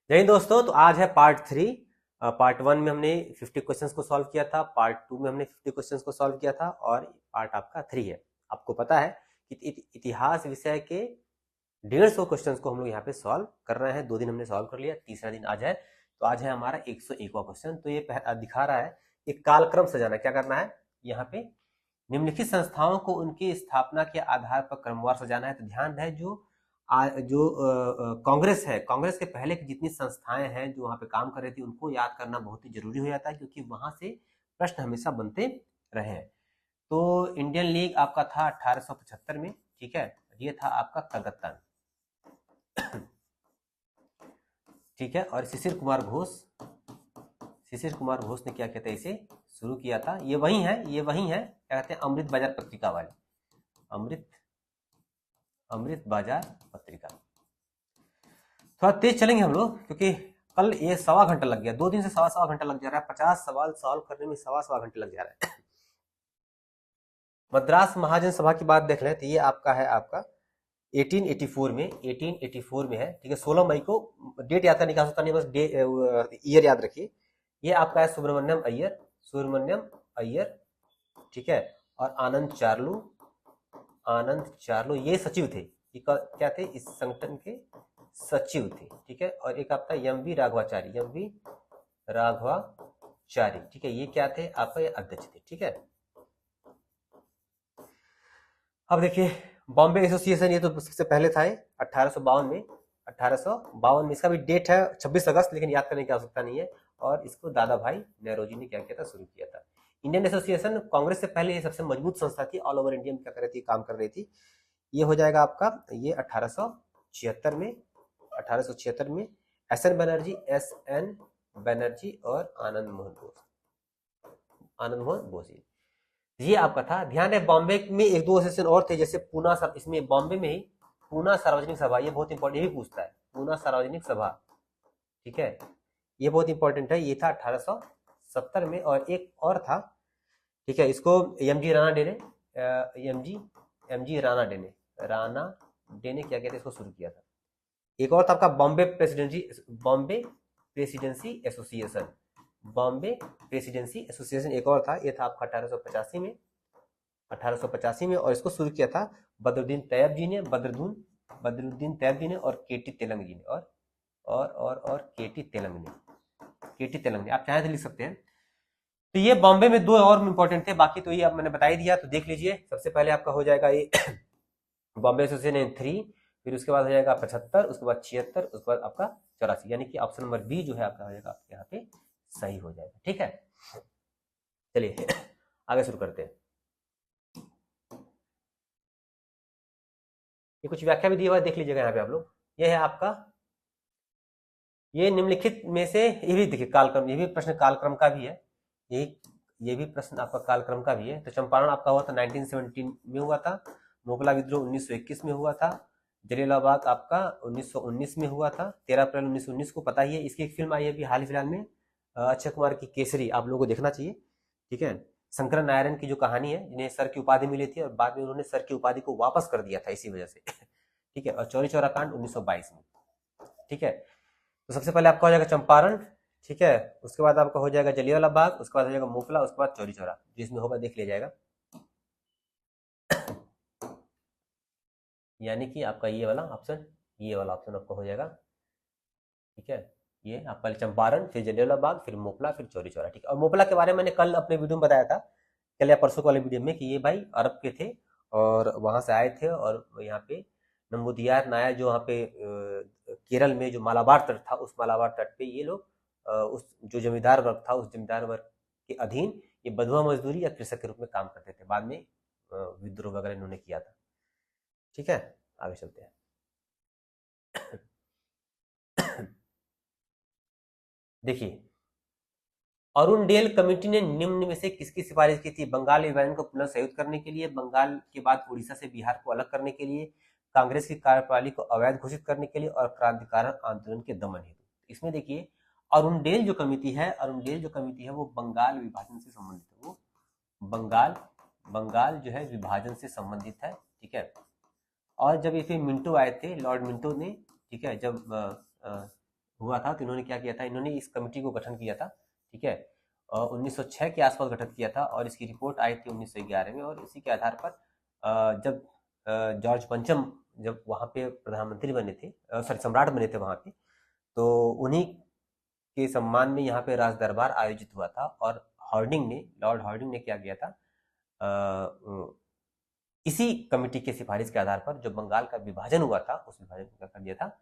जय हिंद दोस्तों। तो आज है पार्ट 3। पार्ट 1 में हमने 50 क्वेश्चंस को सॉल्व किया था, पार्ट 2 में हमने 50 क्वेश्चंस को सॉल्व किया था और पार्ट आपका 3 है। आपको पता है कि इतिहास विषय के 150 क्वेश्चंस को हम लोग यहाँ पे सॉल्व कर रहे हैं। 2 दिन हमने सॉल्व कर लिया, तीसरा दिन आज है। तो आज है हमारा 101वां क्वेश्चन। तो ये दिखा रहा है एक कालक्रम सजाना। क्या करना है यहाँ पे? निम्नलिखित संस्थाओं को उनकी स्थापना के आधार पर क्रमवार सजाना है। तो ध्यान रहे जो कांग्रेस है, कांग्रेस के पहले की जितनी संस्थाएं हैं जो वहां पे काम कर रही थी उनको याद करना बहुत ही जरूरी हो जाता है, क्योंकि वहां से प्रश्न हमेशा बनते रहे हैं। तो इंडियन लीग आपका था 1875 में, ठीक है। ये था आपका कलकत्ता में, ठीक है। और शिशिर कुमार घोष ने क्या कहते हैं, इसे शुरू किया था। ये वही है क्या कहते हैं, अमृत बाजार पत्रिका वाले, अमृत बाजार पत्रिका। थोड़ा तेज चलेंगे हम लोग, क्योंकि कल ये 1.25 घंटा लग गया। 2 दिन से 1.25 घंटा लग जा रहा है। 50 सवाल सॉल्व करने में 1.25 घंटे लग जा रहा है। मद्रास महाजन सभा की बात देख लें तो ये आपका है, आपका 1884 में है, ठीक है। 16 मई को, डेट याद करने की आवश्यकता नहीं, बस ईयर याद रखिए। ये आपका है सुब्रमण्यम अय्यर, ठीक है। और आनंद चार्लो ये सचिव थे। ये क्या थे? इस संगठन के सचिव थे, ठीक है। और एक आपका एम वी राघवाचारी, ठीक है। ये क्या थे? आपका ये अध्यक्ष थे, ठीक है। अब देखिए, बॉम्बे एसोसिएशन, ये तो सबसे पहले था 1852 में इसका भी डेट है 26 अगस्त, लेकिन याद करने की आवश्यकता नहीं है। और इसको दादा भाई नेहरूजी ने क्या किया था? शुरू किया था। इंडियन एसोसिएशन कांग्रेस से पहले ये सबसे मजबूत संस्था थी, ऑल ओवर इंडिया में क्या कर रही थी, काम कर रही थी। ये हो जाएगा आपका, ये 1876 में एस एन बनर्जी और आनंद मोहन बोस, ये आपका था। ध्यान है, बॉम्बे में 1-2 एसोसिएशन और थे, जैसे पूना सब, इसमें बॉम्बे में ही पूना सार्वजनिक सभा, ये बहुत इंपॉर्टेंट, ये भी पूछता है, पूना सार्वजनिक सभा, ठीक है। ये बहुत इंपॉर्टेंट है। ये था 1870 में। और एक और था, ठीक है, इसको एम जी राणा डे ने राणा डे ने क्या कहते हैं, इसको शुरू किया था। एक और था आपका बॉम्बे प्रेसिडेंसी एसोसिएशन एक और था। ये था आपका 1885 में और इसको शुरू किया था बदरुद्दीन तैयब जी ने और केटी तेलंग जी ने और केटी तेलंग ने। आप चाहे तो लिख सकते हैं। तो ये बॉम्बे में 2 और इंपॉर्टेंट थे, बाकी तो ये अब मैंने बता ही दिया। तो देख लीजिए, सबसे पहले आपका हो जाएगा ये बॉम्बे एसोसिएशन 3, फिर उसके बाद हो जाएगा 75, उसके बाद 76, उसके बाद आपका 84, यानी कि ऑप्शन नंबर बी जो है आपका हो जाएगा, आपके यहाँ पे सही हो जाएगा, ठीक है। चलिए आगे शुरू करते हैं। ये कुछ व्याख्या भी दी हुआ है, देख लीजिएगा यहाँ पे आप लोग। ये है आपका, ये निम्नलिखित में से, ये भी देखिए कालक्रम, ये भी प्रश्न कालक्रम का भी है। ये भी प्रश्न आपका कालक्रम का भी है। तो चंपारण आपका हुआ था 1917 में हुआ था, मोगला विद्रोह 1921 में हुआ था, जलियांवाला बाग आपका 1919 में हुआ था, 13 अप्रैल 1919 को, पता ही है। इसकी एक फिल्म आई है अभी हाल फिलहाल में, अक्षय कुमार की केसरी, आप लोगों को देखना चाहिए, ठीक है। शंकर नारायण की जो कहानी है, जिन्हें सर की उपाधि मिली थी और बाद में उन्होंने सर की उपाधि को वापस कर दिया था इसी वजह से, ठीक है। और चौरी चौरा कांड 1922 में, ठीक है। तो सबसे पहले आपका हो जाएगा चंपारण, ठीक है। उसके बाद आपका हो जाएगा जलियांवाला बाग, उसके बाद हो जाएगा मोकला, उसके बाद चौरी चौरा, जिसमें होगा देख लिया जाएगा। यानी कि आपका ये वाला ऑप्शन आपका हो जाएगा, ठीक है। ये आपका चंपारण, फिर जलियांवाला बाग, फिर मोकला, फिर चौरी चौरा, ठीक है। और मोकला के बारे में मैंने कल अपने वीडियो में बताया था, कल या परसों वाले वीडियो में, कि ये भाई अरब के थे और वहां से आए थे। और यहाँ पे नंबूदियार नायर, जो वहाँ पे केरल में जो मालाबार तट था, उस मालाबार तट पे ये लोग उस जो जमींदार वर्ग था, उस जमींदार वर्ग के अधीन ये बधुआ मजदूरी या कृषक के रूप में काम करते थे। बाद में विद्रोह वगैरह इन्होंने किया था, ठीक है। आगे चलते हैं। देखिए, अरुण डेल कमेटी ने निम्न में से किसकी सिफारिश की थी? बंगाल विभाजन को पुनर्संयुक्त करने के लिए, बंगाल के बाद उड़ीसा से बिहार को अलग करने के लिए, कांग्रेस की कार्यप्रणाली को अवैध घोषित करने के लिए, और क्रांतिकारी आंदोलन के दमन हेतु। इसमें देखिए, अरुण डेल जो कमेटी है, वो बंगाल विभाजन से संबंधित है। वो बंगाल जो है विभाजन से संबंधित है, ठीक है। और जब इसे मिंटो आए थे, लॉर्ड मिंटो ने, ठीक है, जब हुआ था तो इन्होंने क्या किया था, इन्होंने इस कमेटी को गठन किया था, ठीक है, और 1906 के आसपास गठन किया था और इसकी रिपोर्ट आई थी 1911 में। और इसी के आधार पर जब जॉर्ज पंचम जब वहाँ पे प्रधानमंत्री बने थे, सॉरी सम्राट बने थे वहाँ पे, तो उन्हीं के सम्मान में यहाँ पे राज दरबार आयोजित हुआ था। और लॉर्ड हार्डिंग ने क्या किया था, इसी कमेटी की सिफारिश के आधार पर जो बंगाल का विभाजन हुआ था उस विभाजन को क्या कर दिया था,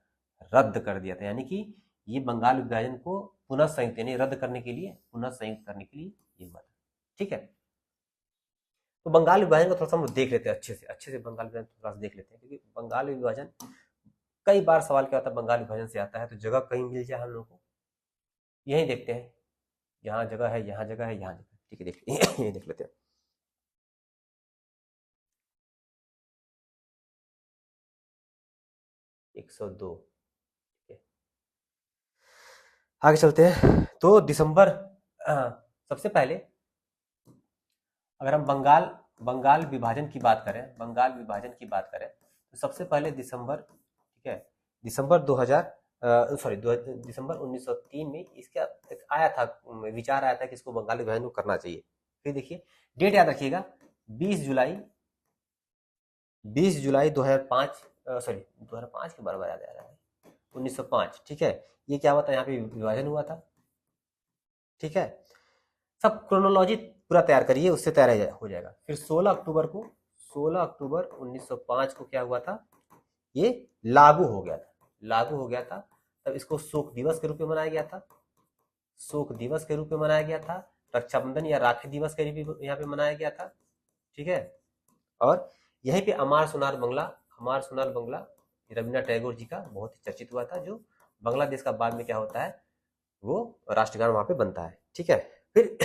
रद्द कर दिया था। यानी कि ये बंगाल विभाजन को पुनः संयुक्त यानी रद्द करने के लिए, पुनः संयुक्त करने के लिए ये हुआ था, ठीक है। तो बंगाल विभाजन को थोड़ा सा हम लोग देख लेते हैं अच्छे से बंगाल विभाजन थोड़ा सा देख लेते हैं, क्योंकि बंगाल विभाजन कई बार सवाल क्या होता है, बंगाल विभाजन से आता है तो जगह कहीं मिल जाए हम लोग को, यही देखते हैं, यहाँ जगह है, यहाँ जगह है, यहाँ जगह, ठीक है, देख ये देख लेते हैं। एक 102, आगे चलते हैं। तो दिसंबर, सबसे पहले अगर हम बंगाल विभाजन की बात करें, बंगाल विभाजन की बात करें तो सबसे पहले दिसंबर, ठीक है, दिसंबर 2000 सॉरी दिसंबर 1903 में इसका आया था, विचार आया था कि इसको बंगाल विभाजन को करना चाहिए। फिर देखिए डेट याद रखिएगा, 20 जुलाई 2005, सॉरी 2005 के बारे में याद आ रहा है, 1905, ठीक है, ये क्या हुआ था, यहाँ पे विभाजन हुआ था, ठीक है। सब क्रोनोलॉजी पूरा तैयार करिए, उससे तैयार हो जाएगा। फिर 16 अक्टूबर 1905 को क्या हुआ था, ये लागू हो गया था, लागू हो गया था। तब इसको शोक दिवस के रूप में मनाया गया था, शोक दिवस के रूप में मनाया गया था, रक्षाबंधन या राखी दिवस के रूप में यहाँ पे मनाया गया था, ठीक है। और यहीं पे अमार सुनार बंगला रविन्द्रनाथ टैगोर जी का बहुत ही चर्चित हुआ था, जो बांग्लादेश का बाद में क्या होता है, वो राष्ट्रगान वहां पे बनता है, ठीक है। फिर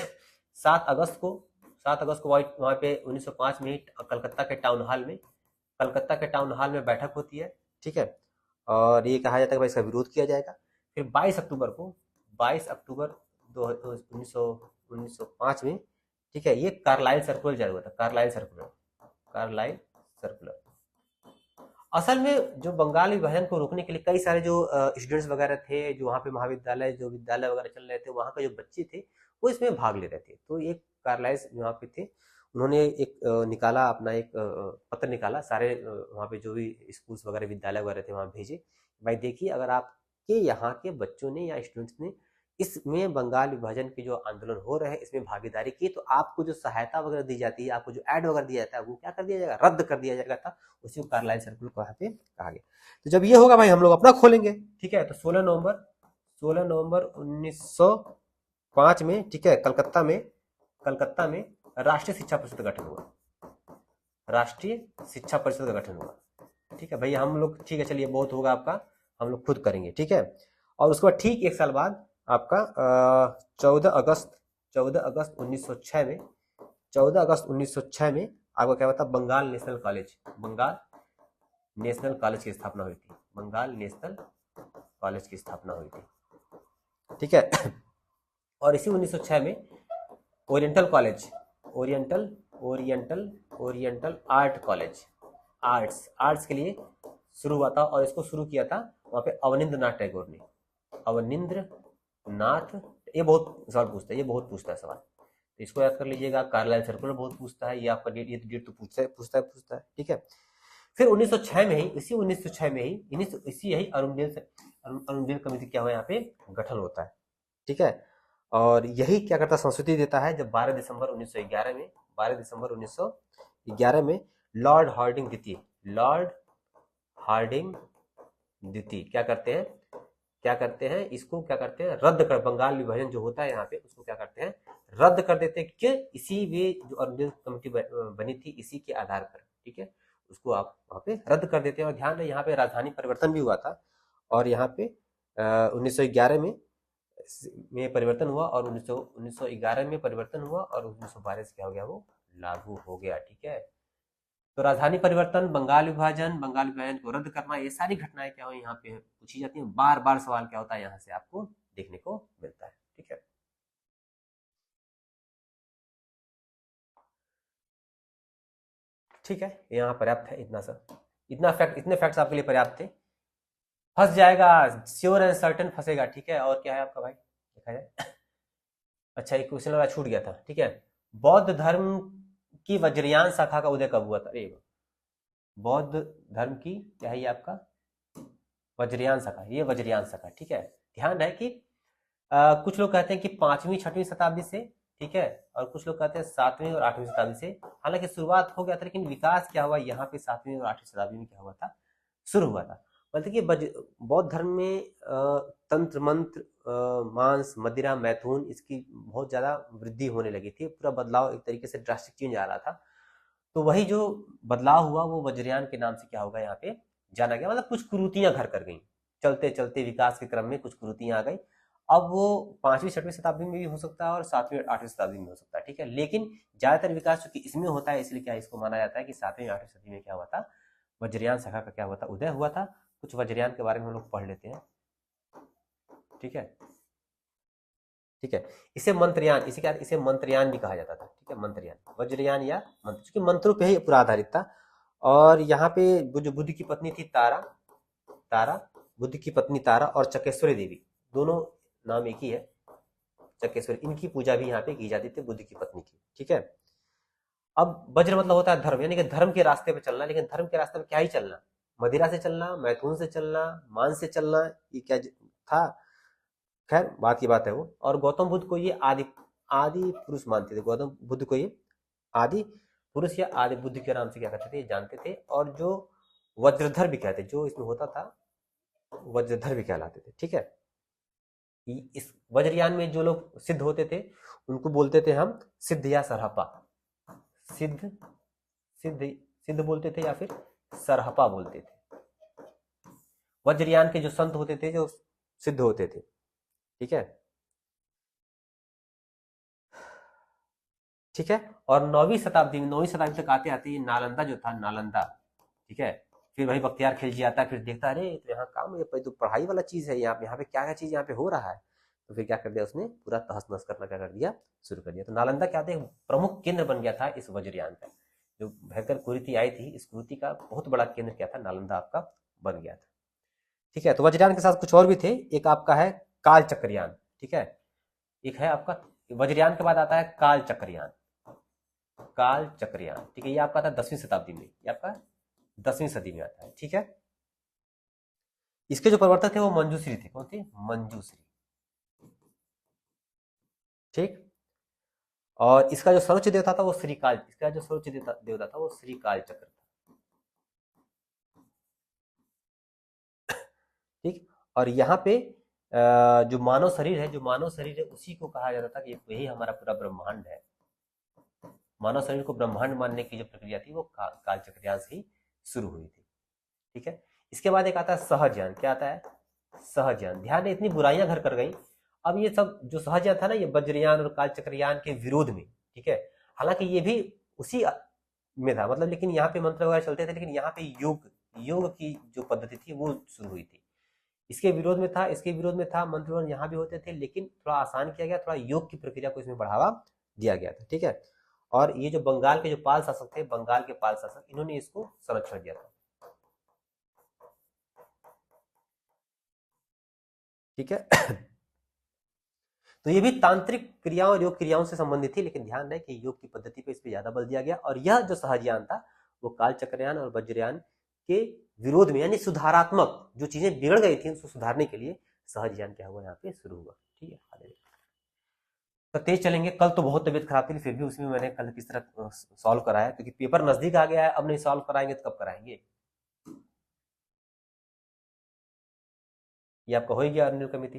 7 अगस्त को वहां पे 1905 में कलकत्ता के टाउन हॉल में बैठक होती है, ठीक है। और ये कहा जाता है कि भाई इसका विरोध किया जाएगा। फिर 22 अक्टूबर 1905 में, ठीक है, ये कार्लाइल सर्कुलर जारी हुआ था, कार्लाइल सर्कुलर। असल में जो बंगाल विभाजन को रोकने के लिए कई सारे जो स्टूडेंट्स वगैरह थे, जो वहाँ पे महाविद्यालय जो विद्यालय वगैरह चल रहे थे, वहाँ के जो बच्चे थे वो इसमें भाग ले रहे थे। तो एक कार्लाइल वहाँ पे थे, उन्होंने एक निकाला, अपना एक पत्र निकाला, सारे वहाँ पे जो भी स्कूल्स वगैरह विद्यालय वगैरह थे वहाँ भेजे, भाई देखिए अगर आपके यहाँ के बच्चों ने या स्टूडेंट्स ने इसमें बंगाल विभाजन के जो आंदोलन हो रहे हैं इसमें भागीदारी की, तो आपको जो सहायता वगैरह दी जाती है, आपको जो ऐड वगैरह दिया जाता है, वो क्या कर दिया जाएगा, रद्द कर दिया जाएगा था। उसी को कार्लाइल सर्कुलर को यहाँ पे कहा गया। तो जब ये होगा भाई हम लोग अपना खोलेंगे, ठीक है। तो 16 नवंबर 1905 में, ठीक है, कलकत्ता में राष्ट्रीय शिक्षा परिषद का गठन हुआ, राष्ट्रीय शिक्षा परिषद का गठन हुआ, ठीक है भैया। हम लोग ठीक है, चलिए बहुत होगा आपका, हम लोग खुद करेंगे, ठीक है। और उसके बाद ठीक एक साल बाद आपका 14 अगस्त 1906 में, 14 अगस्त 1906 में आपका क्या होता, बंगाल नेशनल कॉलेज की स्थापना हुई थी, बंगाल नेशनल कॉलेज की स्थापना हुई थी, ठीक है। और इसी 1906 में ओरिएंटल आर्ट कॉलेज, आर्ट्स के लिए शुरू हुआ था। और इसको शुरू किया था वहां पे अवनिंद्रनाथ टैगोर ने, अवनिंद्रनाथ। ये बहुत सवाल पूछता है, ये बहुत पूछता है सवाल, तो इसको याद कर लीजिएगा। कार्लाइल सर्कुलर बहुत पूछता है, ये आपका डेट, ये डेट तो पूछता है, ठीक है। फिर 1906 में ही, इसी 1906 में ही इसी यही अरुणडेल कमेटी क्या हुआ, यहाँ पे गठन होता है, ठीक है। और यही क्या करता, संस्कृति देता है। जब 12 दिसंबर 1911 में लॉर्ड हार्डिंग द्वितीय क्या करते हैं, इसको क्या करते हैं, रद्द कर, बंगाल विभाजन जो होता है यहाँ पे उसको क्या करते हैं, रद्द कर देते हैं, कि इसी वे जो अरुणडेल कमेटी बनी थी इसी के आधार पर, ठीक है, उसको आप वहाँ पे रद्द कर देते हैं। और ध्यान रहे यहाँ पे राजधानी परिवर्तन भी हुआ था, और यहाँ पे 1911 में परिवर्तन हुआ, और 1911 में परिवर्तन हुआ, और 1912 से क्या हो गया, वो लागू हो गया, ठीक है। तो राजधानी परिवर्तन, बंगाल विभाजन को रद्द करना, ये सारी घटनाएं क्या हो यहाँ पे पूछी जाती हैं। बार बार सवाल क्या होता है यहाँ से आपको देखने को मिलता है, ठीक है। ठीक है, यहाँ पर्याप्त है, इतने फैक्ट्स आपके लिए पर्याप्त थे। फंस जाएगा, श्योर एंड सर्टेन फंसेगा, ठीक है। और क्या है आपका भाई, देखा जाए। अच्छा, एक क्वेश्चन लगा छूट गया था, ठीक है। बौद्ध धर्म की वज्रयान शाखा का उदय कब हुआ था? अरे, बौद्ध धर्म की क्या है ये आपका, वज्रयान शाखा, ये वज्रयान शाखा, ठीक है। ध्यान रहे कि कुछ लोग कहते हैं कि 5वीं 6वीं शताब्दी से, ठीक है, और कुछ लोग कहते हैं 7वीं और 8वीं शताब्दी से। हालांकि शुरुआत हो गया था, लेकिन विकास क्या हुआ यहाँ पे 7वीं और 8वीं शताब्दी में क्या हुआ था, शुरू हुआ था। मतलब कि बौद्ध धर्म में तंत्र मंत्र, मांस मदिरा मैथुन, इसकी बहुत ज्यादा वृद्धि होने लगी थी। पूरा बदलाव, एक तरीके से ड्रास्टिक चेंज आ रहा था। तो वही जो बदलाव हुआ वो वज्रयान के नाम से क्या होगा यहाँ पे जाना गया। मतलब कुछ कुरीतियां घर कर गई, चलते चलते विकास के क्रम में कुछ कुरीतियां आ गई। अब वो 5वीं 6वीं शताब्दी में भी हो सकता है और 7वीं और 8वीं शताब्दी में हो सकता है, ठीक है। लेकिन ज्यादातर विकास चूंकि इसमें होता है, इसलिए क्या इसको माना जाता है कि 7वीं और 8वीं सदी में क्या हुआ था, वज्रयान शाखा का क्या हुआ था, उदय हुआ था। कुछ वज्रयान के बारे में हम लोग पढ़ लेते हैं, ठीक है। ठीक है, इसे मंत्रयान, इसे क्या, इसे मंत्रयान भी कहा जाता था, ठीक है। मंत्रयान, वज्रयान या मंत्र, क्योंकि मंत्रों पे ही पूरा आधारित था। और यहाँ पे जो बुद्ध की पत्नी थी तारा, तारा, बुद्ध की पत्नी तारा और चकेश्वरी देवी, दोनों नाम एक ही है, चकेश्वरी, इनकी पूजा भी यहाँ पे की जाती थी, बुद्ध की पत्नी की, ठीक है। अब वज्र मतलब होता है धर्म, यानी कि धर्म के रास्ते पे चलना। लेकिन धर्म के रास्ते में क्या ही चलना, मदिरा से चलना, मैथुन से चलना, मांस से चलना, ये क्या था, खैर बात की बात है वो। और गौतम बुद्ध को ये आदि आदि पुरुष मानते थे, गौतम बुद्ध को ये आदि पुरुष या आदि बुद्ध के नाम से क्या करते थे, ये जानते थे। और जो वज्रधर भी कहते, जो इसमें होता था वज्रधर भी कहलाते थे, ठीक है। इस वज्रयान में जो लोग सिद्ध होते थे उनको बोलते थे हम सिद्ध या सरहपा, सिद्ध, सिद्ध, सिद्ध बोलते थे या फिर सरहपा बोलते थे। वज्रयान के जो संत होते थे, जो सिद्ध होते थे, ठीक है, ठीक है। और 9वीं शताब्दी में, 9वीं शताब्दी तक आते आते ये नालंदा जो था, नालंदा, ठीक है। फिर वही बख्तियार खिलजी आता है, फिर देखता अरे तो यहाँ काम, ये तो पढ़ाई वाला चीज है, यहाँ पे क्या क्या चीज यहाँ पे हो रहा है। तो फिर क्या कर दिया उसने, पूरा तहस नहस करना क्या कर दिया, शुरू कर दिया। तो नालंदा क्या था, प्रमुख केंद्र बन गया था इस वज्रयान का। जो भयंकर कुरीति आई थी, इस कुरीति का बहुत बड़ा केंद्र क्या था, नालंदा आपका बन गया था, ठीक है। तो वज्रयान के साथ कुछ और भी थे, एक आपका है काल चक्रयान, ठीक है। एक है आपका, वज्रयान के बाद आता है काल चक्रयान, काल चक्रयान, ठीक है। ये आपका था 10वीं शताब्दी में, ये आपका 10वीं सदी में आता है, ठीक है। इसके जो प्रवर्तक थे वो मंजूश्री थे, कौन थे, मंजूश्री, ठीक। और इसका जो सर्वोच्च देवता था वो श्रीकाल, इसका जो सर्वोच्च देवता था वो श्रीकाल चक्र था, ठीक। और यहाँ पे जो मानव शरीर है, जो मानव शरीर है उसी को कहा जाता था कि यही हमारा पूरा ब्रह्मांड है। मानव शरीर को ब्रह्मांड मानने की जो प्रक्रिया थी वो काल चक्रयान से ही शुरू हुई थी, ठीक है। इसके बाद एक आता है सहज्ञान, क्या आता है, सहज्ञान। ध्यान है, इतनी बुराइयां घर कर गई। अब ये सब जो सहज्ञान था ना, ये वज्रयान और कालचक्रयान के विरोध में, ठीक है। हालांकि ये भी उसी में था, मतलब, लेकिन यहाँ पे मंत्र वगैरह चलते थे, लेकिन यहाँ पे योग, योग की जो पद्धति थी वो शुरू हुई थी। इसके विरोध में था, इसके विरोध में था, मंत्र यहाँ भी होते थे, लेकिन थोड़ा आसान किया गया, थोड़ा योग की प्रक्रिया को इसमें बढ़ावा दिया गया था, ठीक है। और ये जो बंगाल के जो पाल शासक थे, बंगाल के पाल शासक, इन्होंने इसको संरक्षण दिया था, ठीक है। तो ये भी तांत्रिक क्रियाओं और योग क्रियाओं से संबंधित थी, लेकिन ध्यान रहे कि योग की पद्धति पे इस पे ज्यादा बल दिया गया। और यह जो सहजयान था वो काल चक्रयान और वज्रयान के विरोध में, यानी सुधारात्मक, जो चीजें बिगड़ गई थी उसको सुधारने के लिए सहजयान क्या हुआ, यहाँ पे शुरू हुआ, ठीक है। तो तेज चलेंगे, कल तो बहुत तबीयत खराब थी, फिर भी उसमें मैंने कल किस तरह सॉल्व कराया, क्योंकि पेपर नजदीक आ गया है, अब नहीं सॉल्व कराएंगे तो कब कराएंगे। ये आपका हो ही गया, अर्निल कमिटी,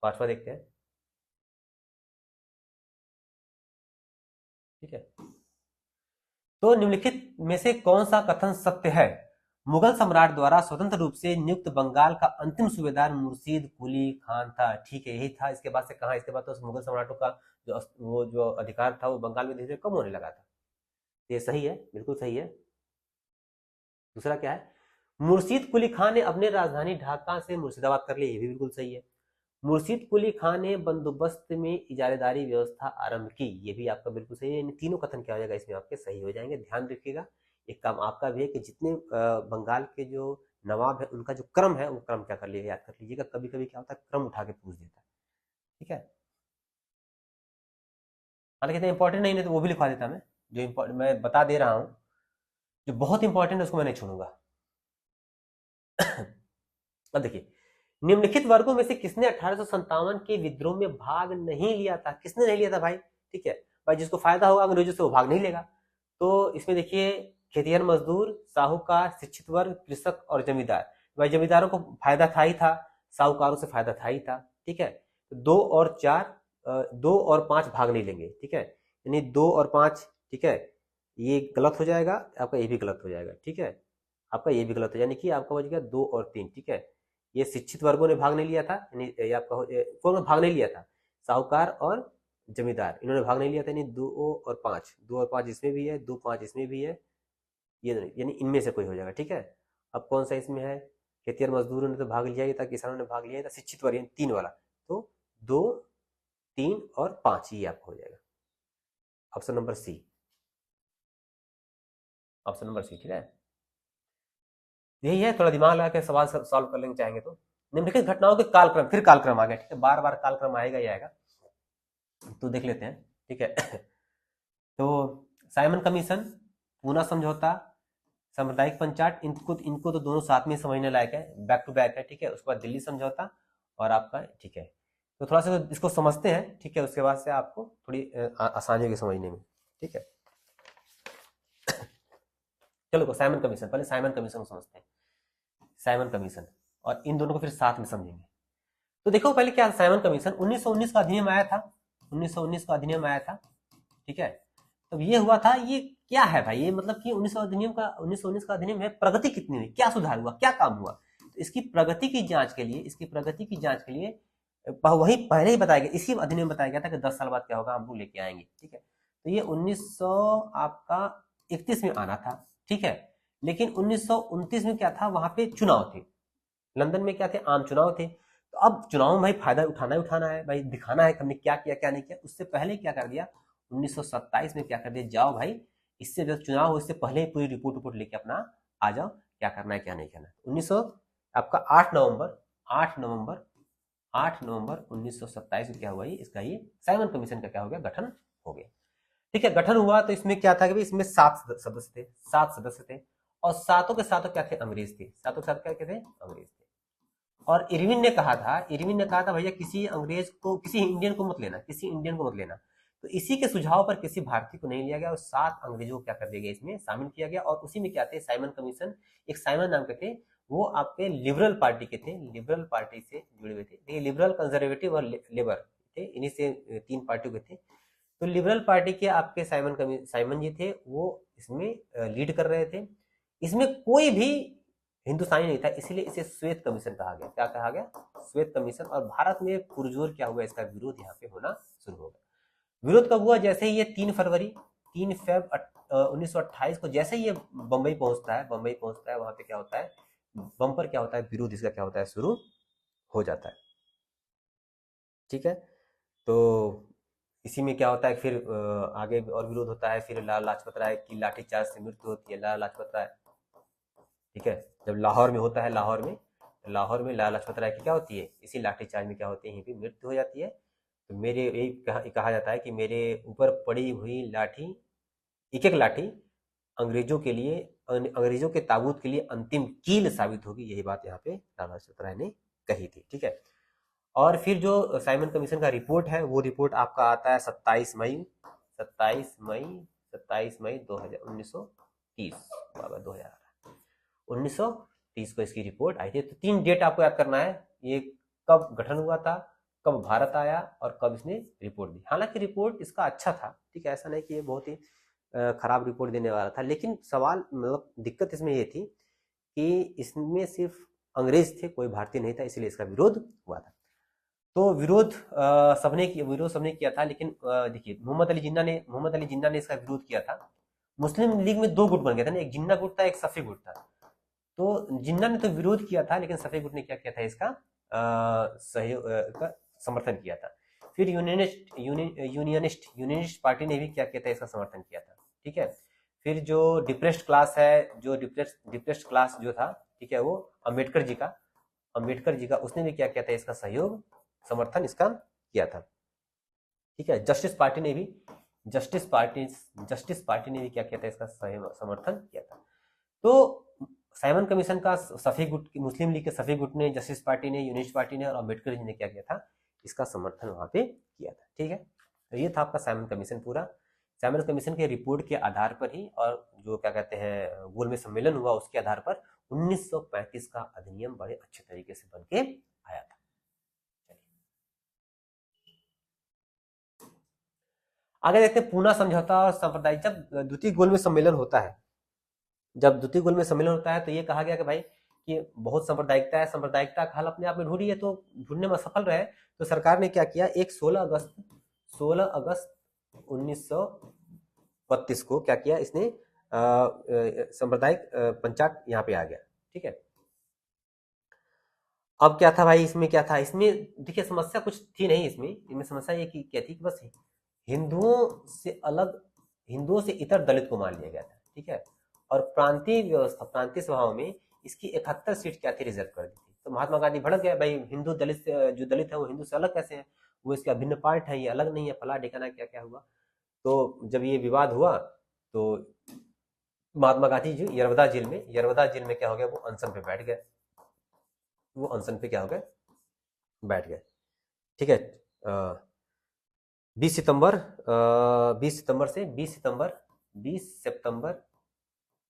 पांचवा देखते हैं, ठीक है। तो निम्नलिखित में से कौन सा कथन सत्य है? मुगल सम्राट द्वारा स्वतंत्र रूप से नियुक्त बंगाल का अंतिम सूबेदार मुर्शीद कुली खान था, ठीक है, यही था। इसके बाद से कहा, इसके बाद तो मुगल सम्राटों का वो जो अधिकार था वो बंगाल में धीरे धीरे कम होने लगा था। ये सही है, बिल्कुल सही है। दूसरा क्या है, मुर्शीद कुली खान ने अपने राजधानी ढाका से मुर्शिदाबाद कर ली, ये भी बिल्कुल सही है। मुर्शीद कुली खान ने बंदोबस्त में इजारेदारी व्यवस्था आरंभ की, ये भी आपका बिल्कुल सही है। इन तीनों कथन क्या हो जाएगा, इसमें आपके सही हो जाएंगे। ध्यान रखिएगा, एक काम आपका भी है कि जितने बंगाल के जो नवाब है उनका जो क्रम है वो क्रम क्या कर लिया, याद कर लीजिएगा। कभी कभी क्या होता है क्रम उठा के पूछ देता है, ठीक है। हालांकि इतना इंपॉर्टेंट नहीं है तो वो भी लिखवा देता मैं, जो इम्पोर्टेंट मैं बता दे रहा हूँ, जो बहुत इंपॉर्टेंट है उसको मैं नहीं छोड़ूंगा। अब देखिए, निम्नलिखित वर्गों में से किसने 1857 के विद्रोह में भाग नहीं लिया था? किसने नहीं लिया था भाई? ठीक है भाई, जिसको फायदा होगा अंग्रेजों से वो भाग नहीं लेगा। तो इसमें देखिए, खेतिहर मजदूर, साहूकार, शिक्षित वर्ग, कृषक और जमींदार। भाई जमींदारों को फायदा था ही था, साहूकारों से फायदा था ही था, ठीक है। तो 2 और 5 भाग नहीं लेंगे, ठीक है। यानी 2 और 5, ठीक है, ये गलत हो जाएगा, आपका ये भी गलत हो जाएगा, ठीक है। आपका ये भी गलत हो, यानी कि आपका बच गया 2 और 3, ठीक है। ये शिक्षित वर्गों ने भाग नहीं लिया था, यानी ये आपका कौन भाग नहीं लिया था? साहूकार और जमींदार, इन्होंने भाग नहीं लिया था। यानी 2 और 5, 2 और 5 इसमें भी है, 2 5 इसमें भी है, ये यानी इनमें से कोई हो जाएगा, ठीक है। अब कौन सा इसमें है? खेतिहर मजदूरों ने तो भाग लिया ही था, किसानों ने भाग लिया ही था, शिक्षित वर्ग 3 वाला। तो 2 3 और 5 ये आपका हो जाएगा option number C, option number C, ठीक है। यही है, थोड़ा दिमाग लगा के सवाल सॉल्व कर लेंगे चाहेंगे तो। निम्नलिखित घटनाओं के कालक्रम, फिर कालक्रम आ गया, ठीक है, बार बार कालक्रम आएगा ही आएगा, तो देख लेते हैं, ठीक है। तो साइमन कमीशन, पूना समझौता, साम्प्रदायिक पंचाट, इनको तो दोनों साथ में समझने लायक है, बैक टू बैक है, ठीक है। उसके बाद दिल्ली समझौता और आपका, ठीक है। तो थोड़ा सा इसको समझते हैं, ठीक है, उसके बाद से आपको थोड़ी आसानी होगी समझने में, ठीक है। चलो साइमन कमीशन, पहले साइमन कमीशन को समझते हैं, साइमन कमीशन, और इन दोनों को फिर साथ में समझेंगे। तो देखो पहले क्या, साइमन कमीशन 1919 का अधिनियम आया था, 1919 का अधिनियम आया था, ठीक है। तब ये हुआ था, ये क्या है भाई, ये मतलब कि 1919 का अधिनियम है, प्रगति कितनी हुई, क्या सुधार हुआ, क्या काम हुआ। तो इसकी प्रगति की जांच के लिए, वही पहले ही बताया गया, इसी अधिनियम में बताया गया था कि 10 साल बाद क्या होगा, हम लोग लेके आएंगे, ठीक है। तो ये 1900 आपका 31 में आना था, ठीक है। लेकिन 1929 में क्या था, वहां पे चुनाव थे, लंदन में क्या थे, आम चुनाव थे। तो अब चुनाव में भाई फायदा उठाना ही उठाना है भाई, दिखाना है कि हमने क्या किया क्या नहीं किया। उससे पहले क्या कर दिया, 1927 में क्या कर दिया, जाओ भाई, इससे जब चुनाव हो इससे पहले ही पूरी रिपोर्ट लेके अपना आ जाओ, क्या करना है क्या नहीं करना है। 1900 आपका 8 नवंबर 1927 में क्या हुआ, इसका ये साइमन कमीशन का क्या हो गया, गठन हो गया, ठीक है। गठन हुआ तो इसमें क्या था कि इसमें 7 सदस्य थे, और सातों के सातों क्या थे, अंग्रेज थे, सातों के साथ क्या थे, अंग्रेज थे। और इरविन ने कहा था भैया किसी अंग्रेज को, किसी इंडियन को मत लेना, किसी इंडियन को मत लेना। तो इसी के सुझाव पर किसी भारतीय को नहीं लिया गया और 7 अंग्रेजों को क्या कर दिया गया, इसमें शामिल किया गया। और उसी में क्या थे, साइमन कमीशन, एक साइमन नाम के थे, वो आपके लिबरल पार्टी के थे, लिबरल पार्टी से जुड़े हुए थे। ये लिबरल, कंजर्वेटिव और लेबर थे, इन्हीं से 3 पार्टियों के थे। तो लिबरल पार्टी के आपके साइमन जी थे, वो इसमें लीड कर रहे थे। इसमें कोई भी हिंदुस्तानी नहीं था, इसीलिए इसे श्वेत कमीशन कहा गया। क्या कहा गया, श्वेत कमीशन। और भारत में पुरजोर क्या हुआ, इसका विरोध यहाँ पे होना शुरू हो गया। विरोध कब हुआ, जैसे ही ये 3 फरवरी 1928 को जैसे ही ये बंबई पहुंचता है, वहां पे क्या होता है, बम पर क्या होता है, विरोध इसका क्या होता है, शुरू हो जाता है, ठीक है। तो इसी में क्या होता है, फिर आगे और विरोध होता है। फिर लाला लाजपत राय की लाठीचार्ज से मृत्यु होती है, लाला लाजपत राय, ठीक है। जब लाहौर में होता है, लाहौर में लाला लाजपत राय की क्या होती है, इसी लाठीचार्ज में क्या होती है, यहीं पे मृत्यु हो जाती है। तो मेरे यही कहा जाता है कि मेरे ऊपर पड़ी हुई लाठी, एक एक लाठी अंग्रेजों के लिए, अंग्रेजों के ताबूत के लिए अंतिम कील साबित होगी, यही बात यहाँ पे लाला लाजपत राय ने कही थी, ठीक है। और फिर जो साइमन कमीशन का रिपोर्ट है, वो रिपोर्ट आपका आता है 27 मई 1930, 1930 को इसकी रिपोर्ट आई थी। तो 3 डेट आपको याद करना है, ये कब गठन हुआ था, कब भारत आया और कब इसने रिपोर्ट दी। हालांकि रिपोर्ट इसका अच्छा था, ठीक है, ऐसा नहीं कि ये बहुत ही खराब रिपोर्ट देने वाला था, लेकिन सवाल मतलब दिक्कत इसमें ये थी कि इसमें सिर्फ अंग्रेज थे, कोई भारतीय नहीं था, इसलिए इसका विरोध हुआ था। तो विरोध सबने किया था, लेकिन देखिए मोहम्मद अली जिन्ना ने इसका विरोध किया था। मुस्लिम लीग में 2 गुट बन गया था ना, एक जिन्ना गुट था, एक सफी गुट था। तो जिन्ना ने तो विरोध किया था, लेकिन सफी गुट ने क्या किया था, इसका सहयोग का समर्थन किया था। फिर यूनियनिस्ट पार्टी ने भी क्या किया था, इसका समर्थन किया था, ठीक है। फिर जो डिप्रेस्ड क्लास है, जो डिप्रेस्ड क्लास जो था, ठीक है, वो अम्बेडकर जी का उसने भी क्या किया था, इसका सहयोग समर्थन इसका किया था। ठीक है, जस्टिस पार्टी ने भी क्या किया था, इसका समर्थन किया था। तो साइमन कमीशन का सफी गुट, मुस्लिम लीग के सफी गुट ने, जस्टिस पार्टी ने, यूनिस्ट पार्टी ने और अम्बेडकर जी ने क्या किया था, इसका समर्थन वहां पे किया था। ठीक है, तो ये था आपका साइमन कमीशन पूरा। साइमन कमीशन के रिपोर्ट के आधार पर ही और जो क्या कहते हैं गोल में सम्मेलन हुआ उसके आधार पर 1935 का अधिनियम बड़े अच्छे तरीके से बन के आया था। आगे देखते हैं पूना समझौता और सांप्रदायिक। जब द्वितीय गोल में सम्मेलन होता है, तो ये कहा गया कि भाई कि बहुत सांप्रदायिकता है, सांप्रदायिकता का हल अपने आप में ढूंढी है, तो ढूंढने में सफल रहे। तो सरकार ने क्या किया, एक 16 अगस्त 1932 को क्या किया, इसने सांप्रदायिक पंचायत यहाँ पे आ गया। ठीक है, अब क्या था भाई, इसमें क्या था, इसमें देखिए समस्या कुछ थी नहीं, इसमें समस्या ये क्या थी कि बस हिंदुओं से इतर दलित को मान लिया गया था। ठीक है, और प्रांतीय सभाओं में इसकी 71 सीट क्या थी, रिजर्व कर दी थी। तो महात्मा गांधी भड़क गया, भाई हिंदू दलित जो दलित है वो हिंदू से अलग कैसे है, वो इसका भिन्न पार्ट है, ये अलग नहीं है, फला ठिकाना क्या क्या हुआ। तो जब ये विवाद हुआ तो महात्मा गांधी जी यरवदा जेल में क्या हो गया, वो अनशन पे बैठ गए, ठीक है। 20 सितंबर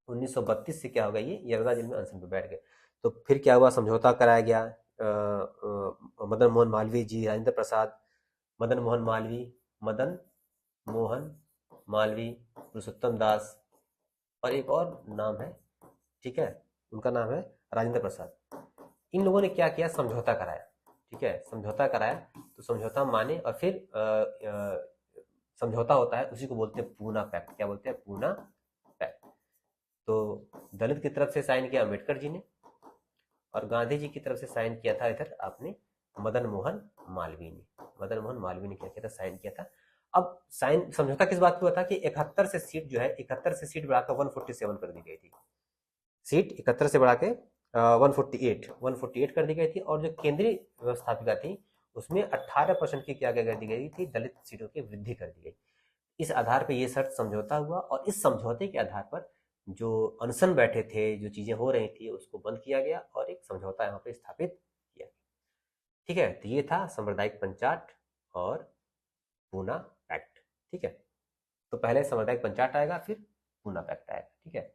1932 से क्या होगा, ये यरदा जेल में अनशन पे बैठ गए। तो फिर क्या हुआ, समझौता कराया गया। मदन मोहन मालवीय जी, राजेंद्र प्रसाद, मदन मोहन मालवीय, पुरुषोत्तम दास और एक और नाम है, ठीक है, उनका नाम है राजेंद्र प्रसाद। इन लोगों ने क्या किया, समझौता कराया। ठीक है, समझौता कराया, तो समझौता माने और फिर समझौता होता है उसी को बोलते हैं पूना पैक्ट। क्या बोलते हैं, पूना पैक्ट। तो दलित की तरफ से साइन किया अम्बेडकर जी ने और गांधी जी की तरफ से साइन किया था इधर आपने मदन मोहन मालवीय ने क्या किया था, साइन किया था। अब साइन समझौता किस बात पे हुआ था कि 71 से सीट जो है, 71 से सीट बढ़ाकर 147 कर दी गई थी। सीट 71 से बढ़ा के 148 कर दी गई थी। और जो केंद्रीय व्यवस्थापिका थी उसमें 18% की क्या कर दी गई थी, दलित सीटों की वृद्धि कर दी गई। इस आधार पर यह शर्त समझौता हुआ और इस समझौते के आधार पर जो अनशन बैठे थे, जो चीजें हो रही थी, उसको बंद किया गया और एक समझौता यहाँ पे स्थापित किया। ठीक है, तो ये था सांप्रदायिक पंचायत और पूना पैक्ट। ठीक है, तो पहले सांप्रदायिक पंचायत आएगा, फिर पूना पैक्ट आएगा। ठीक है,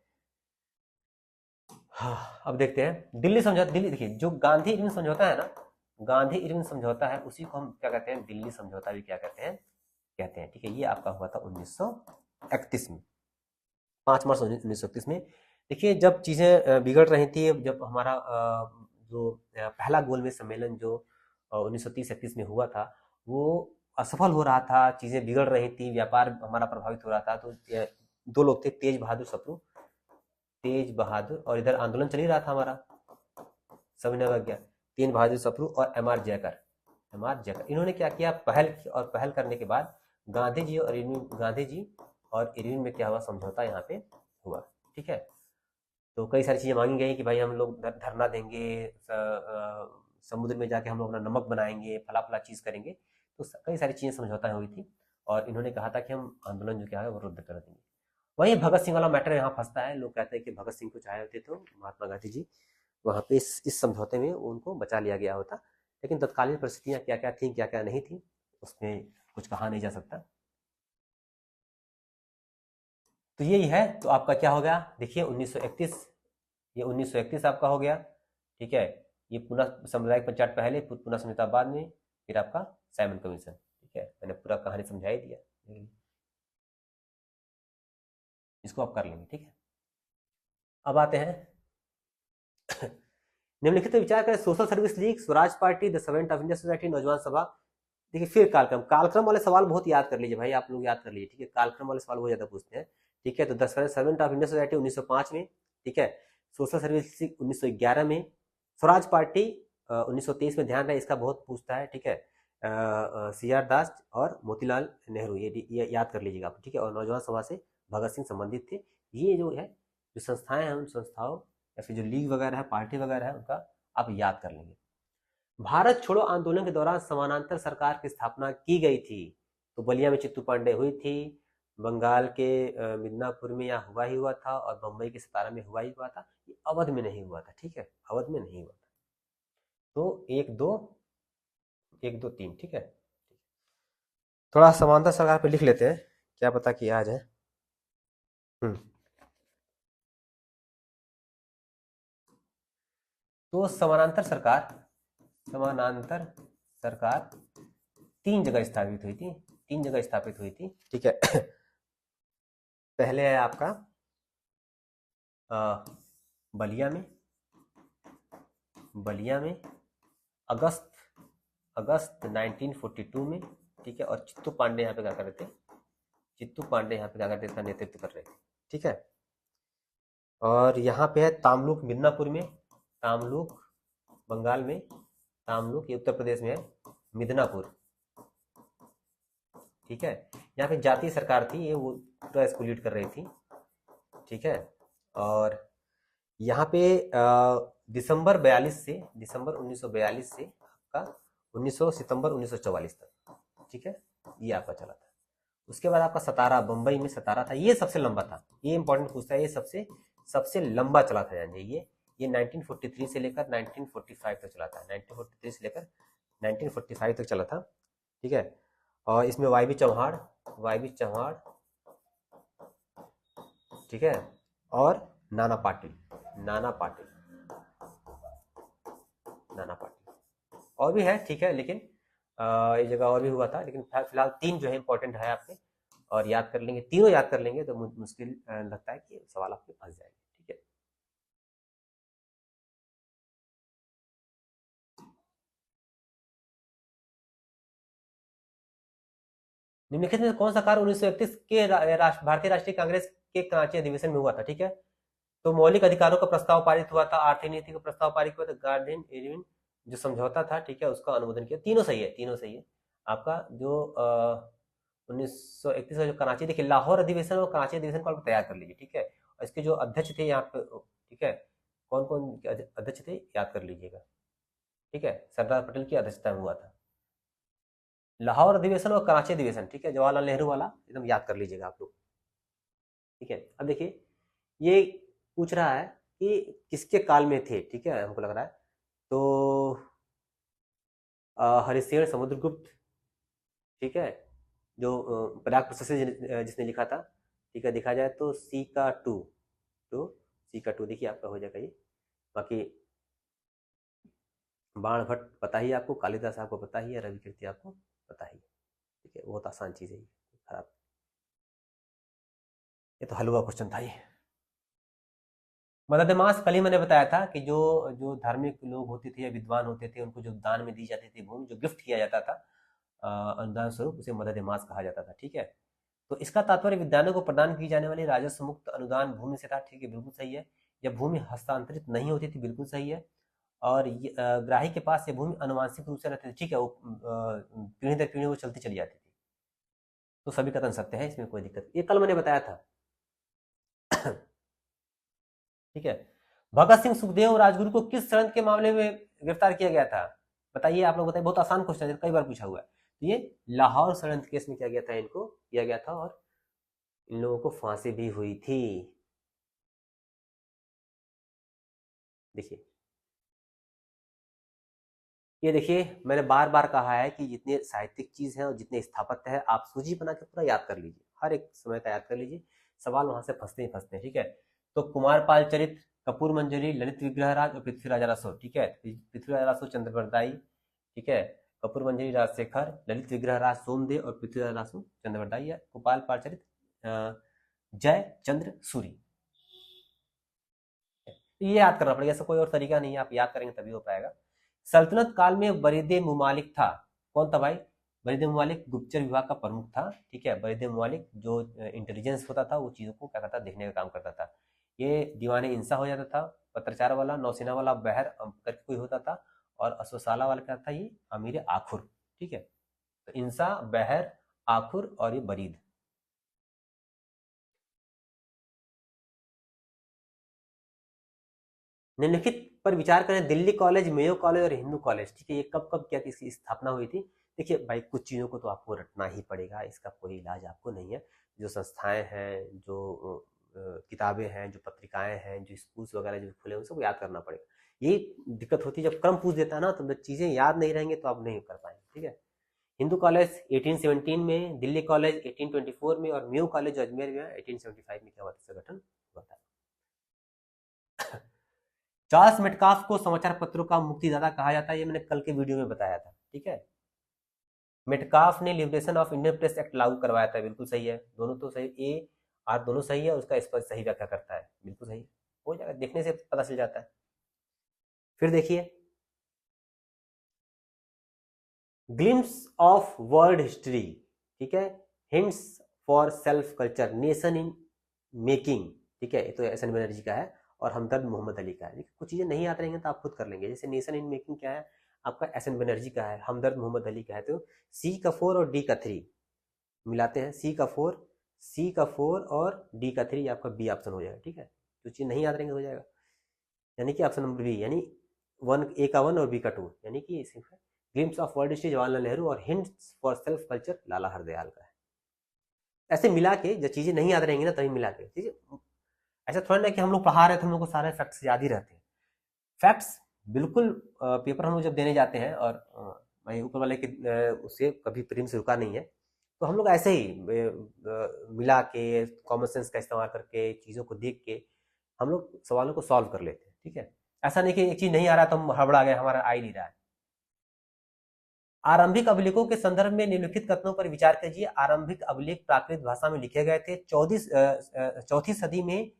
हाँ, अब देखते हैं दिल्ली समझौता। देखिए जो गांधी इरविन समझौता है ना, गांधी इरविन समझौता है, उसी को हम क्या कहते हैं, दिल्ली समझौता भी क्या कहते हैं। ठीक है, ये आपका हुआ था 1931 में, 5 मार्च 1931 में। देखिए जब चीजें बिगड़ रही थी, जब हमारा जो पहला गोल में सम्मेलन जो 1930-31 में हुआ था वो असफल हो रहा था, चीजें बिगड़ रही थी, व्यापार हमारा प्रभावित हो रहा था। तो दो लोग थे, तेज बहादुर और इधर आंदोलन चल ही रहा था हमारा सविनय, तेज बहादुर सप्रू और एम.आर. जयकर। इन्होंने क्या किया, पहल करने के बाद गांधी जी और इरविन में क्या हुआ, समझौता यहाँ पे हुआ। ठीक है, तो कई सारी चीजें मांगी गई कि भाई हम लोग धरना देंगे, समुद्र में जाके हम लोग अपना नमक बनाएंगे, फला चीज करेंगे। तो कई सारी चीजें समझौता हुई थी और इन्होंने कहा था कि हम आंदोलन जो क्या है वो रद्द कर देंगे। वही भगत सिंह वाला मैटर यहाँ फंसता है। लोग कहते हैं कि भगत सिंह को चाहे होते तो महात्मा गांधी जी वहां पे इस समझौते में उनको बचा लिया गया होता, लेकिन तत्कालीन परिस्थितियां क्या क्या थी, क्या क्या नहीं थी, उसमें कुछ कहा नहीं जा सकता। तो यही है। तो आपका क्या हो गया, देखिए 1931, ये 1931 आपका हो गया। ठीक है, ये पूरा सामुदायिक पंचायत पहले, पूरा समझौता बाद में, फिर आपका साइमन कमीशन। ठीक है, मैंने पूरा कहानी समझा ही दिया, इसको आप कर लेंगे। ठीक है, अब आते हैं निम्नलिखित विचार करें, social service league, Swaraj party, the servant of India society, नौजवान सभा। देखिए फिर कालक्रम वाले सवाल बहुत याद कर लीजिए भाई, आप लोग याद कर लीजिए। ठीक है, कालक्रम वाले सवाल बहुत ज्यादा पूछते हैं। ठीक है, तो the servant of India society 1905 में। ठीक है, सोशल सर्विस लीग 1911 में, स्वराज पार्टी 1923 में। ध्यान रहे, इसका बहुत पूछता है। ठीक है, सी.आर. दास और मोतीलाल नेहरू, ये याद कर लीजिएगा आप। ठीक है, और नौजवान सभा से भगत सिंह संबंधित थे। ये जो है जो संस्थाएं हैं, उन संस्थाओं या फिर जो लीग वगैरह है, पार्टी वगैरह है, उनका आप याद कर लेंगे। भारत छोड़ो आंदोलन के दौरान समानांतर सरकार की स्थापना की गई थी। तो बलिया में चित्तू पांडे हुई थी, बंगाल के मिदनापुर में या हुआ ही हुआ था, और बम्बई के सतारा में हुआ ही हुआ था। ये अवध में नहीं हुआ था, ठीक है, अवध में नहीं हुआ था। तो 1 2 3, ठीक है। थोड़ा समांतर सरकार पे लिख लेते हैं, क्या पता कि आ जाए। तो समानांतर सरकार 3 जगह स्थापित हुई थी, 3 जगह स्थापित हुई थी, ठीक है। पहले है आपका बलिया में, अगस्त 1942 में, ठीक है। और चित्तू पांडे यहाँ पे क्या कर रहे थे, चित्तू पांडे यहाँ पे क्या करते थे, नेतृत्व कर रहे थे, ठीक है। और यहाँ पे है तामलुक मिदनापुर में, तामलुक बंगाल में, तामलुक ये उत्तर प्रदेश में है, मिदनापुर, ठीक है। यहाँ पे जातीय सरकार थी, ये वो पूरा इसको लीड कर रही थी, ठीक है। और यहाँ पे दिसंबर 1942 से आपका 19 सितंबर 1944 तक, ठीक है, ये आपका चला था। उसके बाद आपका सतारा, बंबई में सतारा था, ये सबसे लंबा था, ये इंपॉर्टेंट पूछता है, ये सबसे लंबा चला था। यानी ये 1943 से लेकर 1945 तक चला था, 1943 से लेकर 1945 तक चला था, ठीक है। और इसमें वाई बी चौहान, ठीक है, और नाना पाटिल, और भी है, ठीक है। लेकिन इस जगह और भी हुआ था, लेकिन फिलहाल 3 जो है इंपॉर्टेंट है आपके, और याद कर लेंगे, तीनों याद कर लेंगे तो मुश्किल लगता है कि सवाल आपके फंस जाएंगे, ठीक है। निम्नलिखित में कौन सा कार्य 1931 के भारतीय राष्ट्रीय कांग्रेस के कराची अधिवेशन में हुआ था, ठीक है। तो मौलिक अधिकारों का प्रस्ताव पारित हुआ था, आर्थिक नीति का प्रस्ताव पारित हुआ था, गार्डन एरियन जो समझौता था, ठीक है, उसका अनुमोदन किया। तीनों सही है, आपका जो 1931 का जो कराची, देखिए लाहौर अधिवेशन और कराची अधिवेशन को आप तैयार कर लीजिए, ठीक है। और इसके जो अध्यक्ष थे यहाँ पे, ठीक है, कौन कौन अध्यक्ष थे याद कर लीजिएगा, ठीक है। सरदार पटेल की अध्यक्षता में हुआ था लाहौर अधिवेशन और कराची अधिवेशन, ठीक है, जवाहरलाल नेहरू वाला एकदम याद कर लीजिएगा आप लोग, ठीक है। अब देखिए ये पूछ रहा है कि किसके काल में थे, ठीक है, हमको लग रहा है तो हरिशेन समुद्रगुप्त, ठीक है, जो पराग प्रशस्ति जिसने लिखा था, ठीक है। देखा जाए तो सी का 2 देखिए आपका हो जाएगा ये। बाकी बाण भट्ट पता ही आपको, कालिदास आपको पता ही है, रवि कीर्ति आपको पता ही है, ठीक है, बहुत आसान चीज है ये, खराब, ये तो हलवा क्वेश्चन था ये। मदद मास कल ही मैंने बताया था कि जो जो धार्मिक लोग होते थे या विद्वान होते थे, उनको जो दान में दी जाती थी भूमि, जो गिफ्ट किया जाता था अनुदान स्वरूप, उसे मदद मास कहा जाता था, ठीक है। तो इसका तात्पर्य विद्वानों को प्रदान की जाने वाली राजस्व मुक्त अनुदान भूमि से था, ठीक है, बिल्कुल सही है। जब भूमि हस्तांतरित नहीं होती थी, बिल्कुल सही है। और ग्राही के पास ये भूमि अनुवांशिक रूप से रहती थी, ठीक है, वो पीढ़ी दर पीढ़ी वो चलती चली जाती थी। तो सभी कथन सत्य है, इसमें कोई दिक्कत नहीं, ये कल मैंने बताया था। ठीक है। भगत सिंह, सुखदेव और राजगुरु को किस षड्यंत्र के मामले में गिरफ्तार किया गया था, बताइए आप लोग बताइए, बहुत आसान क्वेश्चन है, कई बार पूछा हुआ है। तो ये लाहौर षड्यंत्र केस में क्या गया था, इनको किया गया था, और इन लोगों को फांसी भी हुई थी। देखिए ये देखिए, मैंने बार बार कहा है कि जितने साहित्यिक चीज है और जितने स्थापत्य है, आप सूची बना के पूरा याद कर लीजिए, हर एक समय का याद कर लीजिए, सवाल वहां से फंसते ही फंसते हैं, ठीक है। तो कुमारपाल चरित्र, कपूर मंजरी, ललित विग्रहराज और पृथ्वीराज रासो, ठीक है। पृथ्वीराज रासो चंद्रवरदाई, ठीक है, कपूर मंजरी राजशेखर, ललित विग्रहराज सोमदेव और पृथ्वीराज रासो चंद्रवरदाई, गोपाल पाल चरित्र जय चंद्र सूरी। ये याद करना पड़ेगा, ऐसा कोई और तरीका नहीं है, आप याद करेंगे तभी हो पाएगा। सल्तनत काल में बरीद मुमालिक था, कौन था भाई, बरीद मुमालिक गुप्तचर विभाग का प्रमुख था, ठीक है। बरीद मुमालिक जो इंटेलिजेंस होता था, वो चीजों को क्या करता, देखने का काम करता था। ये दीवाने इंसा हो जाता था, पत्रचार वाला, नौसेना वाला बहर करके कोई होता था, और अश्वशाला वाला क्या था, ये अमीर आखुर, ठीक है। तो इंसा, बहर, आखुर और ये बरीद। निम्नलिखित पर विचार करें, दिल्ली कॉलेज, मेयो कॉलेज और हिंदू कॉलेज, ठीक है, ये कब कब क्या इसकी स्थापना हुई थी। देखिए भाई कुछ चीज़ों को तो आपको रटना ही पड़ेगा, इसका कोई इलाज आपको नहीं है। जो संस्थाएं हैं, जो किताबें हैं, जो पत्रिकाएं हैं, जो स्कूल्स वगैरह जो खुले हैं, सबको याद करना पड़ेगा। यही दिक्कत होती है जब क्रम पूछ देता है ना, तो चीज़ें याद नहीं रहेंगे तो आप नहीं कर पाएंगे, ठीक है। हिंदू कॉलेज 1817 में, दिल्ली कॉलेज 1824 में, और मेयो कॉलेज अजमेर में 1875 में क्या हुआ था, इसका गठन हुआ था। चार्ल्स मेटकाफ को समाचार पत्रों का मुक्तिदाता कहा जाता है, ये मैंने कल के वीडियो में बताया था, ठीक है। मेटकाफ ने liberation of Indian press act लागू करवाया था, बिल्कुल सही है, दोनों तो सही, ए आर दोनों सही है, उसका स्पष्ट सही व्याख्या करता है, बिल्कुल सही हो जाएगा, देखने से पता चल जाता है। फिर देखिए, ग्लिम्स ऑफ वर्ल्ड हिस्ट्री, ठीक है, hints for self culture, nation in making, ठीक है, ये तो एस एन बनर्जी का है और हमदर्द मोहम्मद अली का है। कुछ चीजें नहीं आती रहेंगी तो आप खुद कर लेंगे, जैसे नेशन इन मेकिंग क्या है आपका, एस एन बनर्जी का है, हमदर्द मोहम्मद अली का है। तो सी का 4 और डी का 3 मिलाते हैं, सी का 4 और डी का 3, आपका बी ऑप्शन हो जाएगा, ठीक है। जो चीज नहीं याद रहेंगे हो जाएगा, यानी कि ऑप्शन नंबर बी, यानी 1 ए का 1 और बी का 2, यानी कि सिर्फ glimpse of world history Jawaharlal Nehru और हिंट्स फॉर सेल्फ कल्चर लाला हरदयाल का है। ऐसे मिला के जब चीजें नहीं याद रहेंगी ना तभी मिला के, ठीक है। ऐसा थोड़ा ना कि हम लोग पढ़ा रहे थे हम लोग को सारे फैक्ट्स याद ही रहते हैं, फैक्ट्स बिल्कुल पेपर हम लोग जब देने जाते हैं, और मैं ऊपर वाले के उससे कभी प्रेम से रुका नहीं है, तो हम लोग ऐसे ही मिला के कॉमन सेंस का इस्तेमाल करके चीज़ों को देख के हम लोग सवालों को सॉल्व कर लेते हैं, ठीक है। ऐसा नहीं कि एक चीज़ नहीं आ रहा तो हम हड़बड़ा गए, हमारा आ ही नहीं रहा है। आरंभिक अभिलेखों के संदर्भ में निम्नलिखित कथनों पर विचार कीजिए। आरंभिक अभिलेख प्राकृत भाषा में लिखे गए थे, चौथी सदी में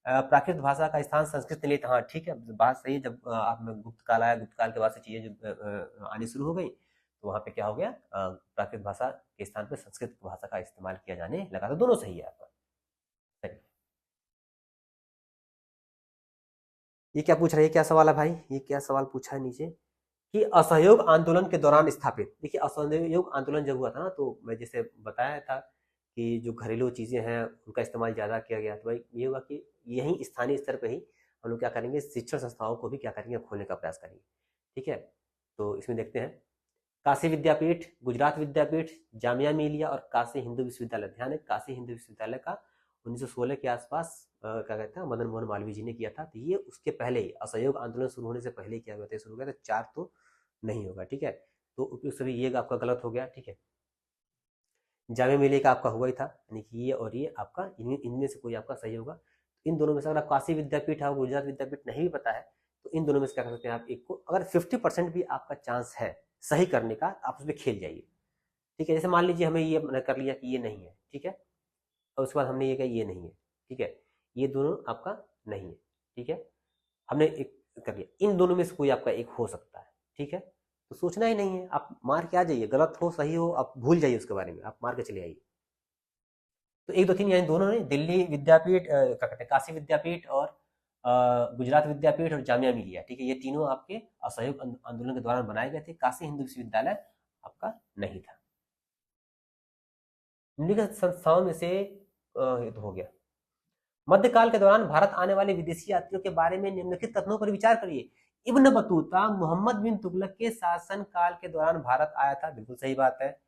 प्राकृत भाषा का स्थान संस्कृत ने लिया। हाँ ठीक है, बात सही है। जब आप में गुप्त काल आया, गुप्त काल के बाद से चीजें जो आनी शुरू हो गई, तो वहां पे क्या हो गया, प्राकृत भाषा के स्थान पे संस्कृत भाषा का इस्तेमाल किया जाने लगा। तो दोनों सही है आपका। सही। ये क्या पूछ रहे हैं, क्या सवाल है भाई, ये क्या सवाल पूछा है नीचे कि असहयोग आंदोलन के दौरान स्थापित। देखिए असहयोग आंदोलन जब हुआ था ना, तो मैं जैसे बताया था कि जो घरेलू चीजें हैं उनका इस्तेमाल ज्यादा किया गया, तो भाई ये होगा कि यही स्थानीय स्तर पे ही हम लोग क्या करेंगे, शिक्षण संस्थाओं को भी क्या करेंगे, खोलने का प्रयास करेंगे, ठीक है। तो इसमें देखते हैं, काशी विद्यापीठ, गुजरात विद्यापीठ, जामिया मिलिया और काशी हिंदू विश्वविद्यालय। ध्यान है, काशी हिंदू विश्वविद्यालय का 1916 के आसपास क्या कहते हैं, मदन मोहन मालवीय जी ने किया था। तो ये उसके पहले ही, असहयोग आंदोलन शुरू होने से पहले किया गया था, शुरू हुआ था। 4 तो नहीं होगा, ठीक है। तो उपयुक्त सभी ये आपका गलत हो गया, ठीक है। जामिया मिलिया का आपका हुआ ही था, यानी कि ये और ये आपका इनमें से कोई आपका सही होगा। इन दोनों में से अगर आप काशी विद्यापीठ है, गुजरात विद्यापीठ नहीं भी पता है, तो इन दोनों में से क्या कर सकते हैं आप एक को, अगर 50% भी आपका चांस है सही करने का, आप उसमें खेल जाइए, ठीक है। जैसे मान लीजिए हमें ये कर लिया कि ये नहीं है, ठीक है, और उसके बाद हमने ये कहा ये नहीं है, ठीक है, ये दोनों आपका नहीं है, ठीक है, हमने एक कर लिया, इन दोनों में से कोई आपका एक हो सकता है, ठीक है। तो सोचना ही नहीं है, आप मार के आ जाइए, गलत हो सही हो आप भूल जाइए उसके बारे में, आप मार के चले आइए। तो 1 2 3 यानी दोनों ने, दिल्ली विद्यापीठ, क्या कहते हैं, काशी विद्यापीठ और गुजरात विद्यापीठ और जामिया मिलिया, ठीक है, ये तीनों आपके असहयोग आंदोलन के दौरान बनाए गए थे। काशी हिंदू विश्वविद्यालय आपका नहीं था। निम्नलिखित संस्थाओं में से ये तो हो गया। मध्यकाल के दौरान भारत आने वाले विदेशी यात्रियों के बारे में निम्नलिखित कथनों पर विचार करिए। इब्न बतूता मोहम्मद बिन तुगलक के शासन काल के दौरान भारत आया था, बिल्कुल सही बात है।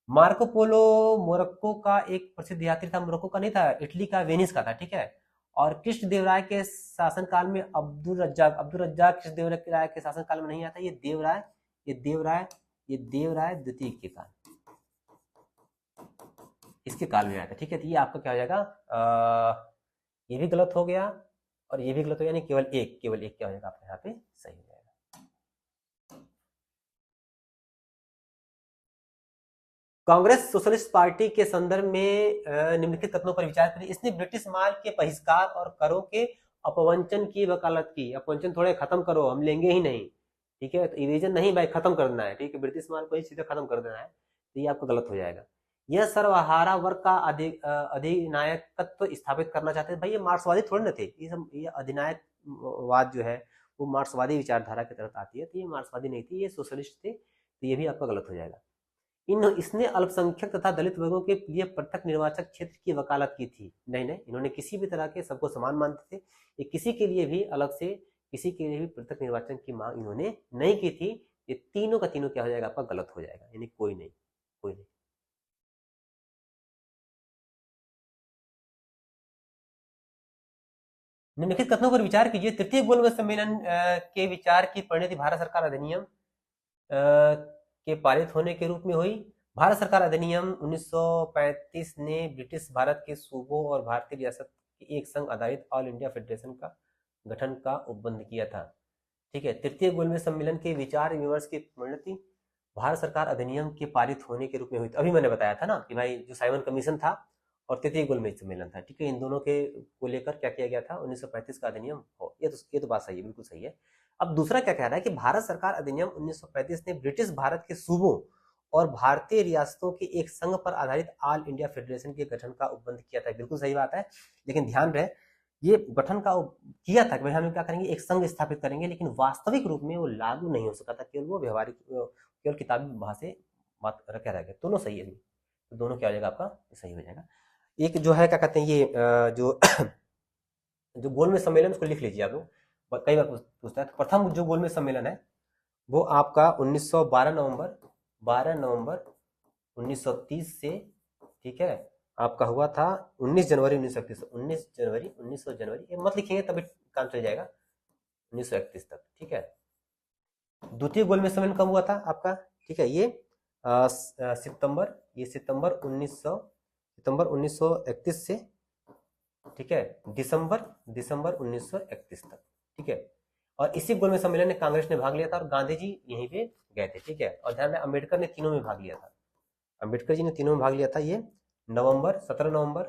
मार्को पोलो मोरक्को का एक प्रसिद्ध यात्री था, मोरक्को का नहीं था, इटली का, वेनिस का था, ठीक है। और कृष्णदेवराय के शासनकाल में अब्दुल रज्जाक कृष्णदेवराय के शासनकाल में नहीं आता। ये देवराय द्वितीय के काल, इसके काल में आया था, ठीक है। तो ये आपका क्या हो जाएगा, ये भी गलत हो गया और ये भी गलत हो गया, यानी केवल एक क्या हो जाएगा आपके यहाँ पे सही हो जाएगा। कांग्रेस सोशलिस्ट पार्टी के संदर्भ में निम्नलिखित कथनों पर विचार करें। इसने ब्रिटिश माल के बहिष्कार और करों के अपवंचन की वकालत की। अपवंचन थोड़े खत्म करो, हम लेंगे ही नहीं, ठीक है। तो इवेजन नहीं भाई, खत्म करना है, ठीक है, ब्रिटिश माल को ही सीधे खत्म कर देना है, तो ये आपका गलत हो जाएगा। यह सर्वहारा वर्ग का अधिनायकत्व स्थापित करना चाहते थे। भाई ये मार्क्सवादी थोड़े न थे, ये अधिनायकवाद जो है वो मार्क्सवादी विचारधारा के तहत आती है, तो ये मार्क्सवादी नहीं थी, ये सोशलिस्ट थे, तो ये भी आपका गलत हो जाएगा। इसने अल्पसंख्यक तथा दलित वर्गों के लिए पृथक निर्वाचक क्षेत्र की वकालत की थी। नहीं, इन्होंने किसी भी तरह के सबको समान मानते थे, ये किसी के लिए भी अलग से किसी के लिए भी पृथक निर्वाचन की मांग इन्होंने नहीं की थी। ये तीनों का तीनों क्या हो जाएगा आपका, गलत हो जाएगा, यानी कोई नहीं, कोई नहीं। निम्नलिखित कथनों पर विचार कीजिए। तृतीय गोलमेज सम्मेलन के विचार की परिणति भारत सरकार अधिनियम के पारित होने के रूप में हुई। भारत सरकार अधिनियम 1935 ने ब्रिटिश भारत के सूबों और भारतीय रियासत की एक संघ आधारित ऑल इंडिया फेडरेशन का गठन का उपबंध किया था। ठीक है, तृतीय गोलमेज सम्मेलन के विचार विमर्श की परिणति भारत सरकार अधिनियम के पारित होने के रूप में हुई। अभी मैंने बताया था ना कि भाई जो साइमन कमीशन था और तृतीय गोलमेज सम्मेलन था, ठीक है, इन दोनों के को लेकर क्या किया गया था, 1935 का अधिनियम हो। ये तो बात सही है, बिल्कुल सही है। अब दूसरा क्या कह रहा है कि भारत सरकार अधिनियम 1935 ने ब्रिटिश भारत के सूबों और भारतीय रियासतों के एक संघ पर आधारित ऑल इंडिया फेडरेशन के गठन का उपबंध किया था। बिल्कुल सही बात है, लेकिन ध्यान रहे ये गठन का किया था कि भाई हम क्या करेंगे, एक संघ स्थापित करेंगे, लेकिन वास्तविक रूप में वो लागू नहीं हो सका था, केवल वो व्यवहारिक, केवल किताबी भाषा बात रखा रह गया। दोनों सही है, तो दोनों क्या हो जाएगा आपका, सही हो जाएगा। एक जो है क्या कहते हैं ये जो जो गोलमेज सम्मेलन, उसको लिख लीजिए आप लोग, कई बार पूछता है। प्रथम जो गोलमेज सम्मेलन है वो आपका 12 नवंबर 1930 से, ठीक है, आपका हुआ था 19 जनवरी 1931, 19 जनवरी 1900 जनवरी, ये मत लिखेंगे तभी काम चल जाएगा, 1931 तक। ठीक है, द्वितीय गोलमेज सम्मेलन कब हुआ था आपका, ठीक है, ये सितंबर 1931 से, ठीक है, दिसंबर 1931 तक। ठीक है, और इसी गोलमेज सम्मेलन में कांग्रेस ने भाग लिया था और गांधी जी यहीं पे गए थे। ठीक है, और ध्यान में अम्बेडकर ने तीनों में भाग लिया था, अम्बेडकर जी ने तीनों में भाग लिया था। ये 17 नवंबर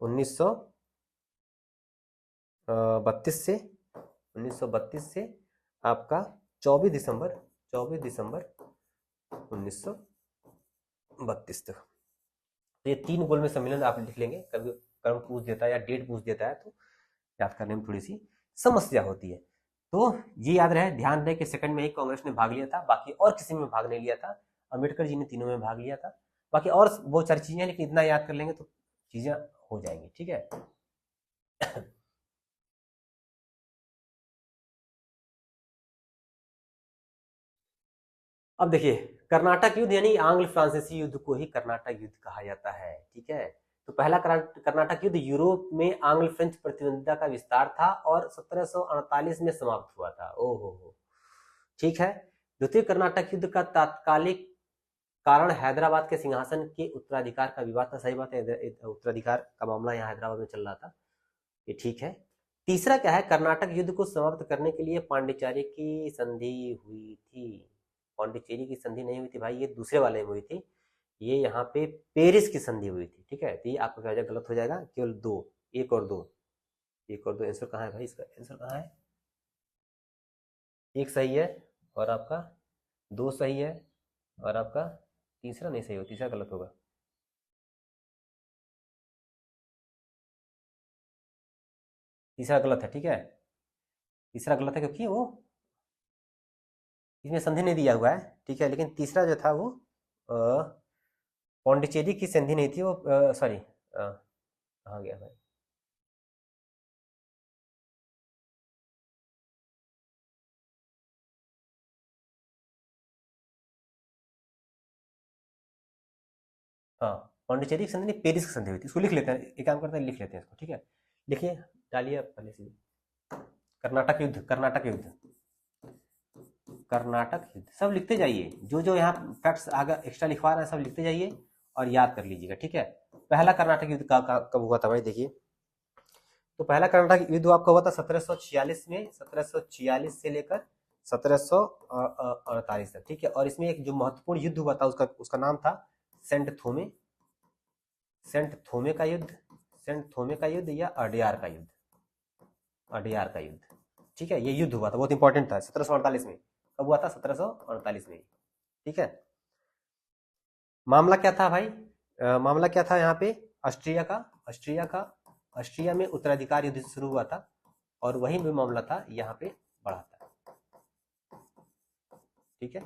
1932 से आपका 24 दिसंबर 1932 तक। तो ये 3 गोलमेज सम्मेलन आप लिख लेंगे, कभी क्रम पूछ देता है या डेट पूछ देता है तो याद करने में थोड़ी सी समस्या होती है। तो ये याद रहे, ध्यान रहे कि सेकंड में ही कांग्रेस ने भाग लिया था, बाकी और किसी में भाग नहीं लिया था। अम्बेडकर जी ने तीनों में भाग लिया था। बाकी और बहुत सारी चीजें, लेकिन इतना याद कर लेंगे तो चीजें हो जाएंगी। ठीक है, अब देखिए, कर्नाटक युद्ध यानी आंग्ल फ्रांसीसी युद्ध को ही कर्नाटक युद्ध कहा जाता है। ठीक है, तो पहला कर्नाटक युद्ध यूरोप में आंग्ल फ्रेंच प्रतिद्वंदिता का विस्तार था और 1748 में समाप्त हुआ था। ओहो, ठीक है। द्वितीय कर्नाटक युद्ध का तात्कालिक कारण हैदराबाद के सिंहासन के उत्तराधिकार का विवाद था। सही बात है, उत्तराधिकार का मामला यहाँ हैदराबाद में चल रहा था, ये ठीक है। तीसरा क्या है, कर्नाटक युद्ध को समाप्त करने के लिए पांडिचेरी की संधि हुई थी। पांडिचेरी की संधि नहीं हुई थी भाई, ये दूसरे वाले में हुई थी, ये यहाँ पे पेरिस की संधि हुई थी। ठीक है, तो ये आपका क्या हो जाएगा, गलत हो जाएगा। केवल दो, एक और दो आंसर कहाँ है भाई, इसका आंसर कहाँ है, एक सही है और आपका दो सही है और आपका तीसरा नहीं सही हो, तीसरा गलत होगा। तीसरा गलत है, ठीक है, तीसरा गलत है क्योंकि वो इसमें संधि नहीं दिया हुआ है। ठीक है, लेकिन तीसरा जो था वो पौंडीचेरी की संधि नहीं थी, वो सॉरी, कहाँ गया भाई, हाँ, पौंडीचेरी की संधि नहीं, पेरिस की संधि हुई थी। इसको लिख लेते हैं, एक काम करते हैं, लिख लेते हैं इसको। ठीक है, लिखिए, डालिए पहले से कर्नाटक युद्ध, कर्नाटक युद्ध, कर्नाटक युद्ध, सब लिखते जाइए। जो जो यहाँ फैक्ट्स आगे एक्स्ट्रा लिखवा रहे हैं सब लिखते जाइए और याद कर लीजिएगा। ठीक है, पहला कर्नाटक युद्ध कब हुआ था भाई, देखिए, तो पहला कर्नाटक युद्ध आपका हुआ था 1746 में, 1746 से लेकर 1748 तक। ठीक है, और इसमें एक जो महत्वपूर्ण युद्ध हुआ था उसका नाम था सेंट थोमे का युद्ध, सेंट थोमे का युद्ध या अडयार का युद्ध, अडयार का युद्ध। ठीक है, ये युद्ध हुआ था, बहुत इंपॉर्टेंट था, 1748 में। कब हुआ था, 1748 में। ठीक है, मामला क्या था भाई, मामला क्या था यहाँ पे, ऑस्ट्रिया में उत्तराधिकार युद्ध शुरू हुआ था और वही भी मामला था यहाँ पे बढ़ा था। ठीक है,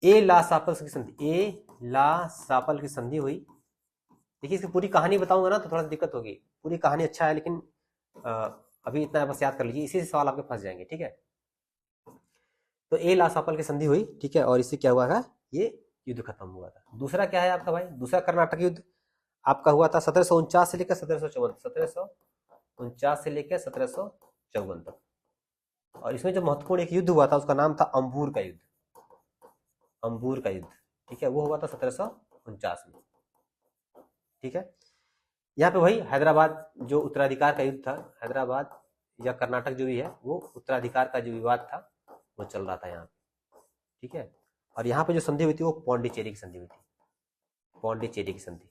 ए ला सापल की संधि हुई। देखिए, इसकी पूरी कहानी बताऊंगा ना तो थोड़ा दिक्कत होगी, पूरी कहानी अच्छा है लेकिन अभी इतना बस याद कर लीजिए, इसी से सवाल आपके फंस जाएंगे, ठीक है। तो ए लासापल की संधि हुई, ठीक है, और इससे क्या हुआ था, ये युद्ध खत्म हुआ था। दूसरा क्या है आपका भाई, दूसरा कर्नाटक युद्ध आपका हुआ था 1749 से लेकर 1754, 1749 से लेकर 1754 तक। और इसमें जो महत्वपूर्ण एक युद्ध हुआ था उसका नाम था अंबूर का युद्ध, अंबूर का युद्ध, ठीक है, वो हुआ था 1749 में, ठीक है। यहाँ पे वही हैदराबाद जो उत्तराधिकार का युद्ध था, हैदराबाद या कर्नाटक जो भी है वो उत्तराधिकार का जो विवाद था वो चल रहा था यहाँ पे, ठीक है। और यहाँ पे जो संधि हुई थी वो पौंडीचेरी की संधि हुई थी, पौंडीचेरी की संधि,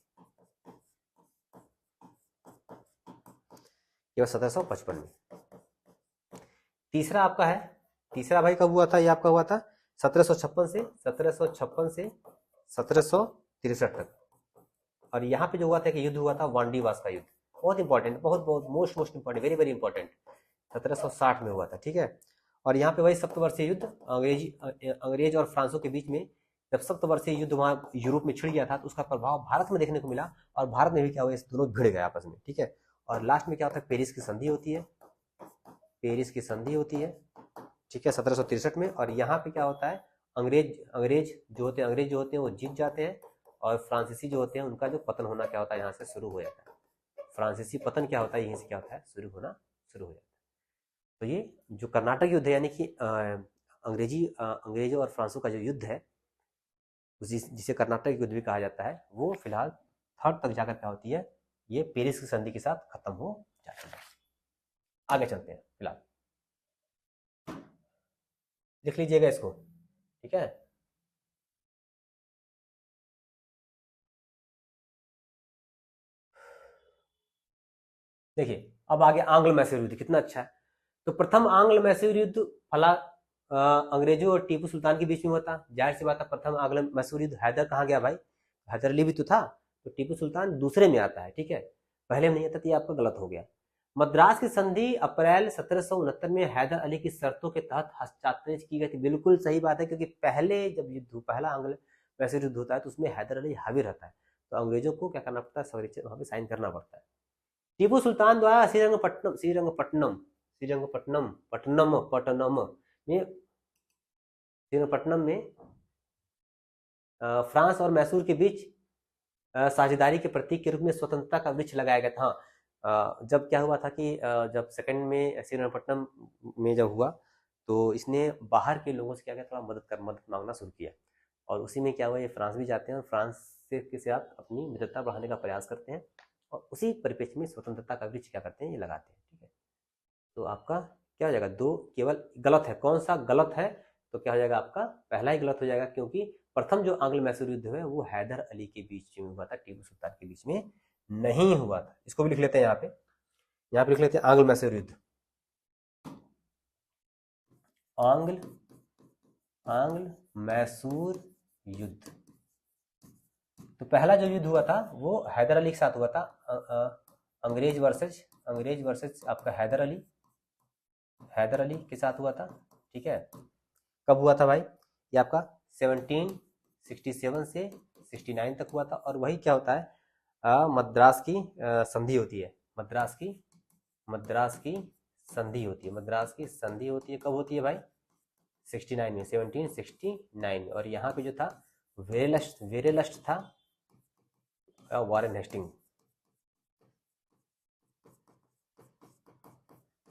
ये 1755 में। तीसरा आपका है, तीसरा भाई कब हुआ था, ये आपका हुआ था 1756 से 1763 तक। और यहाँ पे जो हुआ था कि युद्ध हुआ था वांडीवास का युद्ध, बहुत इंपॉर्टेंट, बहुत बहुत most important, very very important, 1760 में हुआ था, ठीक है। और यहाँ पे वही सप्तवर्षीय युद्ध अंग्रेज और फ्रांसों के बीच में, जब सप्तवर्षीय युद्ध वहाँ यूरोप में छिड़ गया था तो उसका प्रभाव भारत में देखने को मिला, और भारत में भी क्या हुआ, इस दोनों भिड़ गए आपस में, ठीक है। और लास्ट में क्या होता है, पेरिस की संधि होती है, पेरिस की संधि होती है, ठीक है, 1763 में। और यहाँ पे क्या होता है, अंग्रेज जो होते हैं वो जीत जाते हैं, और फ्रांसीसी जो होते हैं उनका जो पतन होना क्या होता है, यहाँ से शुरू हो जाता है। फ्रांसीसी पतन क्या होता है, यहीं से क्या होता है, शुरू हो जाता है। तो ये जो कर्नाटक युद्ध है, यानी कि अंग्रेजों और फ्रांसों का जो युद्ध है, जिसे कर्नाटक युद्ध भी कहा जाता है, वो फिलहाल थर्ड तक जाकर क्या होती है, ये पेरिस की संधि के साथ खत्म हो जाती है। आगे चलते हैं, फिलहाल लिख लीजिएगा इसको, ठीक है। देखिए अब आगे आंग्ल मैसूर युद्ध, कितना अच्छा है। तो प्रथम आंग्ल मैसूर युद्ध फला अंग्रेजों और टीपू सुल्तान के बीच में हुआ था। जाहिर सी बात है, प्रथम आंग्ल मैसूर युद्ध, हैदर कहाँ गया भाई, हैदर अली भी तो था, तो टीपू सुल्तान दूसरे में आता है, ठीक है, पहले में नहीं आता, तो ये आपका गलत हो गया। मद्रास की संधि अप्रैल 1769 में हैदर अली की शर्तों के तहत हस्ताक्षरित की गई थी। बिल्कुल सही बात है, क्योंकि पहले जब युद्ध, पहला आंग्ल मैसूर युद्ध होता है तो उसमें हैदर अली हावी रहता है, तो अंग्रेजों को क्या करना पड़ता है, वहां पे साइन करना पड़ता है। टीपू सुल्तान द्वारा श्रीरंगपट्टनम में फ्रांस और मैसूर के बीच साझेदारी के प्रतीक के रूप में स्वतंत्रता का वृक्ष लगाया गया था। जब क्या हुआ था कि जब सेकंड में श्रीरंगपट्टनम में जब हुआ तो इसने बाहर के लोगों से क्या किया, थोड़ा मदद मांगना शुरू किया, और उसी में क्या हुआ, ये फ्रांस भी जाते हैं और फ्रांस के साथ अपनी मित्रता बढ़ाने का प्रयास करते हैं, और उसी परिप्रेक्ष्य में स्वतंत्रता का वृक्ष क्या करते हैं, ये लगाते हैं, ठीक है। तो आपका क्या हो जाएगा, दो केवल गलत है, कौन सा गलत है, तो क्या हो जाएगा आपका पहला ही गलत हो जाएगा, क्योंकि प्रथम जो आंग्ल मैसूर युद्ध है वो हैदर अली के बीच में हुआ था, टीपू सुल्तान के बीच में नहीं हुआ था। इसको भी लिख लेते हैं, यहाँ पे लिख लेते हैं आंग्ल मैसूर युद्ध, आंग्ल मैसूर युद्ध। तो पहला जो युद्ध हुआ था वो हैदर अली के साथ हुआ था, अंग्रेज वर्सेस आपका हैदर अली के साथ हुआ था, ठीक है। कब हुआ था भाई, ये आपका 1767 से 69 तक हुआ था। और वही क्या होता है, मद्रास की संधि होती है, मद्रास की संधि होती है, कब होती है भाई, 69 में, 1769। और यहाँ पे जो था वेरेलस्ट था वॉरेन हेस्टिंग,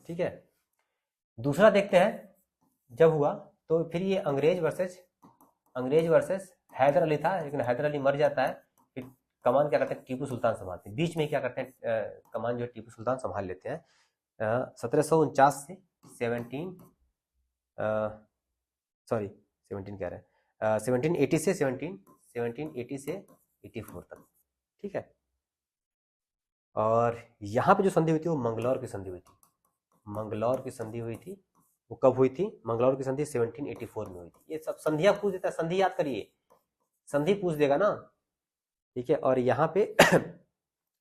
ठीक है। दूसरा देखते हैं, जब हुआ तो फिर ये अंग्रेज वर्सेस हैदर अली था, लेकिन हैदर अली मर जाता है, फिर कमान क्या करते हैं, टीपू सुल्तान संभालते हैं। बीच में क्या करते हैं, कमान जो टीपू सुल्तान संभाल लेते हैं 1749 से 1780 से 84 तक, ठीक है। और यहाँ पे जो संधि हुई थी वो मंगलौर की संधि हुई थी। वो कब हुई थी, मंगलौर की संधि 1784 में हुई थी। ये सब संधियां पूछ देता है, संधि याद करिए, संधि पूछ देगा ना, ठीक है। और यहाँ पे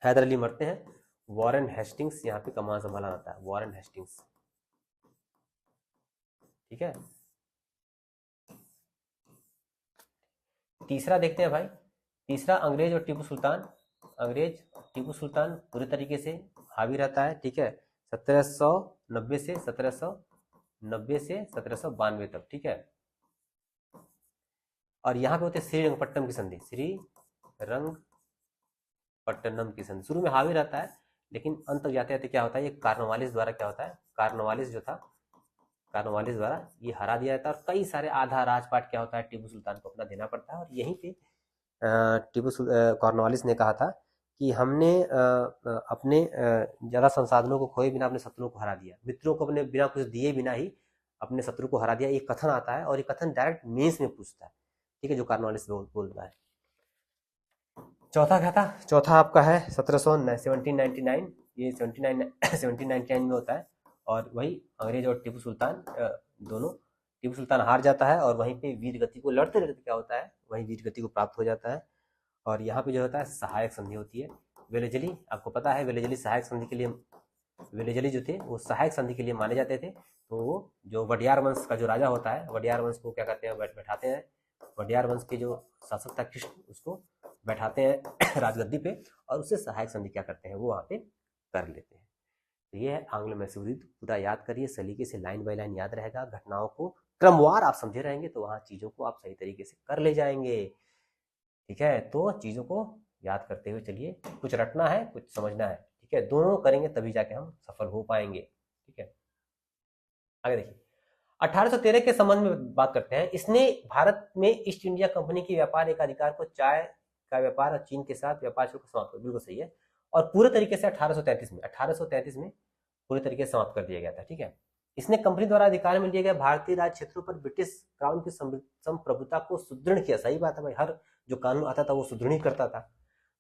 हैदर अली मरते हैं, वॉरेन हेस्टिंग्स यहाँ पे कमान संभाला आता है, वॉरेन हेस्टिंग्स, ठीक है। तीसरा देखते हैं भाई, तीसरा अंग्रेज टीपू सुल्तान पूरे तरीके से हावी रहता है, ठीक है। 1790 से 1792 तक, ठीक है। और यहाँ पे होते श्रीरंगपट्टनम की संधि, श्रीरंगपट्टनम की संधि। शुरू में हावी रहता है, लेकिन अंत तक जाते जाते क्या होता है, ये कार्नवालिस द्वारा क्या होता है, कार्नवालिस जो था, कार्नवालिस द्वारा ये हरा दिया जाता है। और कई सारे आधा राजपाट क्या होता है, टीपू सुल्तान को अपना देना पड़ता है। और यहीं पे कॉर्नवालिस ने कहा था कि हमने अपने ज़्यादा संसाधनों को खोए बिना अपने शत्रुओं को हरा दिया, मित्रों को अपने बिना कुछ दिए बिना ही अपने शत्रु को हरा दिया। ये कथन आता है, और ये कथन डायरेक्ट मेंस में पूछता है, ठीक है, जो कॉर्नवालिस बोल रहा है। चौथा क्या था, चौथा आपका है 1799, ये 1799 में होता है। और वही अंग्रेज और टीपू सुल्तान दोनों, टीपू सुल्तान हार जाता है, और वहीं पे वीर गति को लड़ते लड़ते क्या होता है, वहीं वीर गति को प्राप्त हो जाता है। और यहाँ पे जो होता है सहायक संधि होती है। वेलेजली, आपको पता है वेलेजली सहायक संधि के लिए, वेलेजली जो थे वो सहायक संधि के लिए माने जाते थे। तो जो वडियार वंश का जो राजा होता है, वडियार वंश को क्या करते हैं, बैठाते हैं, वडियार वंश के जो शासक था कृष्ण, उसको बैठाते हैं राजगद्दी पे, और उससे सहायक संधि क्या करते हैं, वो वहाँ पे कर लेते हैं। तो ये है आंग्ल मैसूर युद्ध। पूरा याद करिए, सलीके से लाइन बाय लाइन याद रहेगा, घटनाओं को क्रमवार आप समझे रहेंगे तो वहाँ चीज़ों को आप सही तरीके से कर ले जाएंगे, ठीक है। तो चीज़ों को याद करते हुए चलिए, कुछ रटना है, कुछ समझना है, ठीक है, दोनों करेंगे तभी जाके हम सफल हो पाएंगे, ठीक है। आगे देखिए, 1813 के संबंध में बात करते हैं। इसने भारत में ईस्ट इंडिया कंपनी की व्यापार एकाधिकार को, चाय का व्यापार और चीन के साथ व्यापार शुल्क समाप्त कर, बिल्कुल सही है। और पूरे तरीके से 1833 में पूरे तरीके से समाप्त कर दिया गया था, ठीक है। इसने कंपनी द्वारा अधिकार में लिए गए भारतीय राज्य क्षेत्रों पर ब्रिटिश क्राउन की संप्रभुता को सुदृढ़ किया। सही बात है भाई, हर जो कानून आता था वो सुदृढ़ करता था।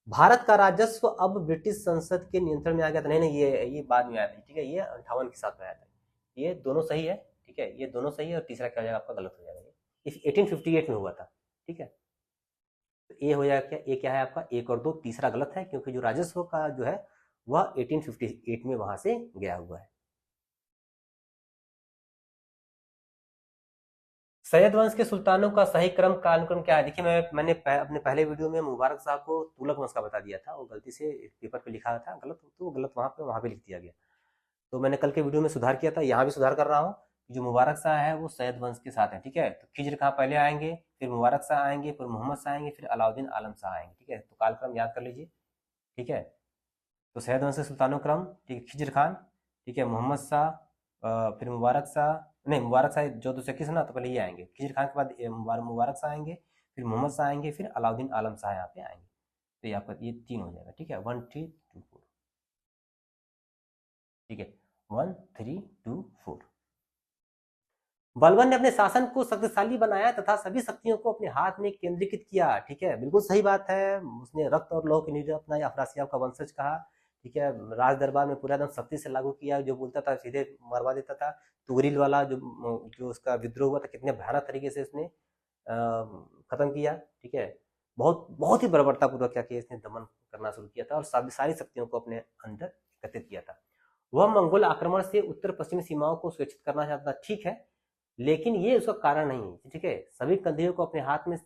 भारत का राजस्व अब ब्रिटिश संसद के नियंत्रण में आ गया था। नहीं, ये बाद में आया था, ठीक है, ये 58 के साथ में आया था। ये दोनों सही है, ठीक है, ये दोनों सही है, और तीसरा क्या हो जाएगा आपका, गलत हो जाएगा। ये 1858 में हुआ था, ठीक है। तो ये हो जाएगा क्या, ये क्या है आपका 1 और 2, तीसरा गलत है, क्योंकि जो राजस्व का जो है वह 1858 में वहां से गया हुआ है। सैयद वंश के सुल्तानों का सही क्रम कालक्रम क्या है? देखिए, मैंने अपने पहले वीडियो में मुबारक साहब को तुगलक वंश का बता दिया था, वो गलती से पेपर पे लिखा था गलत, तो वो गलत वहां पे लिख दिया गया। तो मैंने कल के वीडियो में सुधार किया था, यहाँ भी सुधार कर रहा हूँ। जो मुबारक शाह है वो सैयद वंश के साथ है, ठीक है। तो खिज्र खां पहले आएंगे, फिर मुबारक शाह आएंगे, फिर मोहम्मद शाह आएंगे, फिर अलाउद्दीन आलम शाह आएंगे, ठीक है। तो कालक्रम याद कर लीजिए, ठीक है। तो सैयद वंश के सुल्तानों क्रम, ठीक है, खिज्र खान, ठीक है, मोहम्मद शाह, फिर मुबारक शाह, नहीं मुबारक शाह जो 221 है ना, तो पहले ये आएंगे, खिज्र खान के बाद मुबारक शाह आएंगे, फिर मोहम्मद शाह आएंगे, फिर अलाउद्दीन आलम शाह यहाँ पे आएंगे। तो ये आपका ये 3 हो जाएगा, ठीक है, 1 3 2 4, ठीक है, 1 3 2 4। बलबन ने अपने शासन को शक्तिशाली बनाया तथा सभी शक्तियों को अपने हाथ में केंद्रीकृत किया, ठीक है, बिल्कुल सही बात है। उसने रक्त और लौह की नीति अपनाई, अफरासियाब का वंशज कहा, ठीक है, राज दरबार में पूरा एकदम सख्ती से लागू किया, जो बोलता था सीधे मरवा देता था। तुगरिल वाला जो उसका विद्रोह हुआ था, कितने भयानक तरीके से उसने खत्म किया, ठीक है, बहुत बहुत ही बर्बरतापूर्वक क्या किया, इसने दमन करना शुरू किया था, और सारी शक्तियों को अपने अंदर एकत्रित किया था। वह मंगोल आक्रमण से उत्तर पश्चिमी सीमाओं को सुरक्षित करना चाहता था, ठीक है, लेकिन ये उसका कारण नहीं है, ठीक है। सभी कंधेयों को अपने हाथ में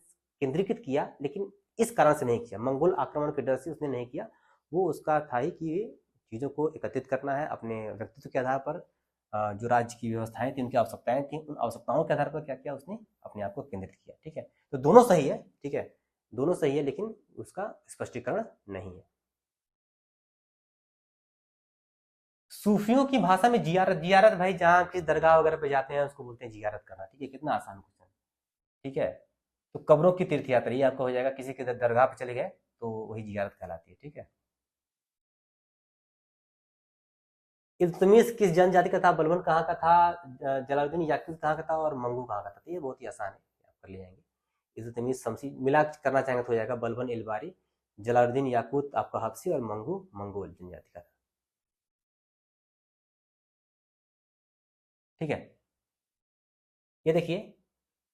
केंद्रीकृत किया, लेकिन इस कारण से नहीं किया, मंगोल आक्रमण के डर से उसने नहीं किया। वो उसका था ही कि चीज़ों को एकत्रित करना है अपने व्यक्तित्व के आधार पर। जो राज्य की व्यवस्थाएं थी, उनकी आवश्यकताएं थी, उन आवश्यकताओं के आधार पर क्या किया, उसने अपने आप को केंद्रित किया, ठीक है। तो दोनों सही है, ठीक है, दोनों सही है, लेकिन उसका स्पष्टीकरण नहीं है। सूफियों की भाषा में जियारत, जियारत भाई जहाँ किस दरगाह वगैरह पे जाते हैं उसको बोलते हैं जियारत करना, ठीक है, कितना आसान क्वेश्चन, ठीक है। तो कब्रों की तीर्थ यात्रा, ये आपका हो जाएगा, किसी के दरगाह पे चले गए तो वही जियारत कहलाती है, ठीक है। इल्तुतमिश किस जनजाति का था, बलबन कहाँ का था, जलालुद्दीन याकूत कहाँ का था, और मंगू कहाँ का था? तो ये बहुत ही आसान है, आप कर ले जाएंगे। इल्तुतमिश शमसी मिला करना चाहेंगे तो हो जाएगा बलबन इलबारी, जलालुद्दीन याकूत आपका हबसी, और मंगू मंगोल जनजाति का था, ठीक है। ये देखिए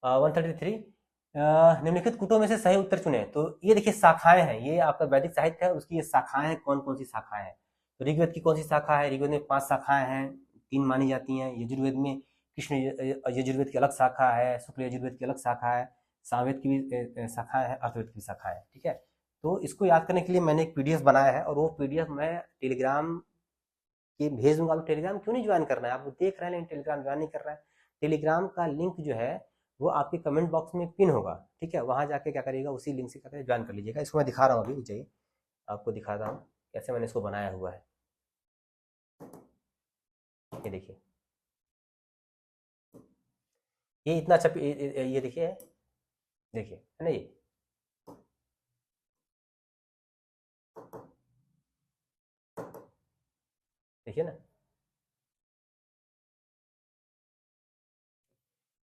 133, निम्नलिखित कूटों में से सही उत्तर चुने। तो ये देखिए शाखाएं हैं, ये आपका वैदिक साहित्य है, उसकी ये शाखाएं हैं, कौन कौन सी शाखाएं हैं। तो ऋग्वेद की कौन सी शाखा है, ऋग्वेद में 5 शाखाएं हैं, 3 मानी जाती हैं। यजुर्वेद में कृष्ण यजुर्वेद की अलग शाखा है, शुक्ल यजुर्वेद की अलग शाखा है, सामवेद की भी शाखा है, अर्थवेद की शाखा है, ठीक है। तो इसको याद करने के लिए मैंने एक पीडीएफ बनाया है, और वो पीडीएफ मैं टेलीग्राम कि भेज दूंगा, आप टेलीग्राम क्यों नहीं ज्वाइन करना है? आप देख रहे हैं लेकिन टेलीग्राम ज्वाइन नहीं कर रहा है। टेलीग्राम का लिंक जो है वो आपके कमेंट बॉक्स में पिन होगा, ठीक है, वहां जाके क्या करिएगा, उसी लिंक से क्या करिए ज्वाइन कर लीजिएगा। इसको मैं दिखा रहा हूँ अभी, चाहिए आपको दिखाता हूँ कैसे मैंने इसको बनाया हुआ है। ये देखिए, ये इतना अच्छा ये देखिए, देखिए है ना, ये देखिए ना,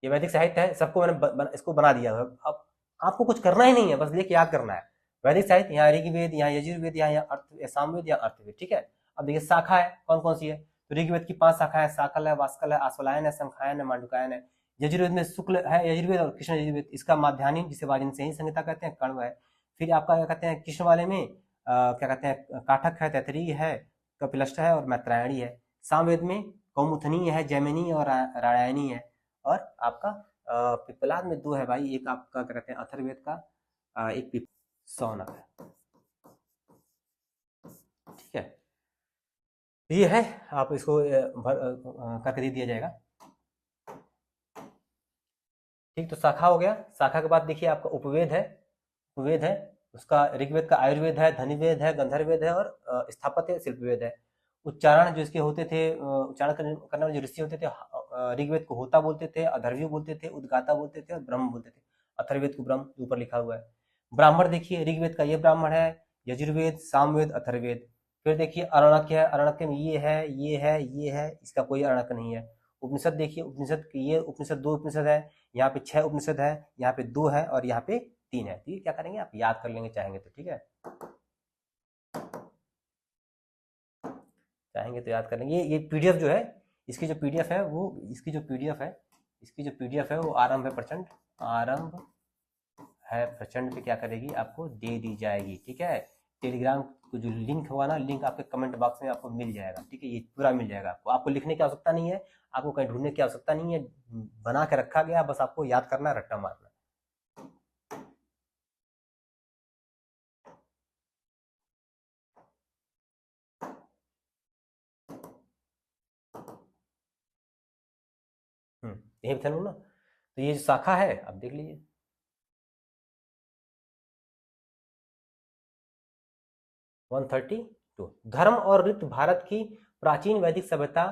ये वैदिक साहित्य है, सबको मैंने इसको बना दिया है। अब आपको कुछ करना ही नहीं है, बस लेके याद करना है। वैदिक साहित्य, यहाँ ऋग्वेद, यहाँ यजुर्वेद, यहाँ अर्थ सामवेद, यहाँ अर्थवेद, ठीक है। अब देखिए शाखा है कौन कौन सी है, तो ऋग्वेद की 5 शाखा है, साकल है, वास्कल है, आश्वलायन है, शंखायन है, मांडुकायन है। यजुर्वेद में शुक्ल है यजुर्वेद और कृष्ण यजुर्वेद, इसका माध्यान्ही जिसे वाजन से ही संहिता कहते हैं, कण्व है। फिर आपका क्या कहते हैं कृष्ण वाले में क्या कहते हैं काठक है, तैतरीय है, कपिलष्ट है और मैत्रायणी है। सामवेद में कौमुथनी है, जैमिनी और रामायणी है। और आपका पिपलाद में 2 है भाई, एक आपका क्या कहते हैं अथर्ववेद का, एक सौनक है, ठीक है। ये है, आप इसको करके दे दिया जाएगा, ठीक। तो शाखा हो गया, शाखा के बाद देखिए आपका उपवेद है, उपवेद है, उसका ऋग्वेद का आयुर्वेद है, धनुर्वेद है, गंधर्ववेद है और स्थापत्य शिल्पवेद है। उच्चारण जो इसके होते थे, उच्चारण करने वाले जो ऋषि होते थे, ऋग्वेद को होता बोलते थे, अधर्व्य बोलते थे, उद्गाता बोलते थे और ब्रह्म बोलते थे। अथर्ववेद को ब्रह्म ऊपर लिखा हुआ है। ब्राह्मण देखिए, ऋग्वेद का ये ब्राह्मण है, यजुर्वेद, सामवेद, अथर्ववेद। फिर देखिए अरण्यक है, अरण्यक में ये है, ये है, ये है, इसका कोई अरण्यक नहीं है। उपनिषद देखिए, उपनिषद ये उपनिषद 2 उपनिषद है, यहाँ पे 6 उपनिषद है, यहाँ पे 2 है और यहाँ पे 3 है। तो ये क्या करेंगे आप याद कर लेंगे चाहेंगे तो, ठीक है, चाहेंगे तो याद कर लेंगे। ये पीडीएफ जो है, इसकी जो पीडीएफ है वो, इसकी जो पीडीएफ है, इसकी जो पीडीएफ है वो आरंभ है प्रचंड, आरंभ है प्रचंड पे क्या करेगी आपको दे दी जाएगी, ठीक है। टेलीग्राम को जो लिंक होगा ना, लिंक आपके कमेंट बॉक्स में आपको मिल जाएगा, ठीक है, ये पूरा मिल जाएगा आपको। आपको लिखने की आवश्यकता नहीं है, आपको कहीं ढूंढने की आवश्यकता नहीं है, बना के रखा गया, बस आपको याद करना, रट्टा मारना। यही बता लू ना, तो ये जो शाखा है आप देख लीजिए, 132। धर्म और रीत भारत की प्राचीन वैदिक सभ्यता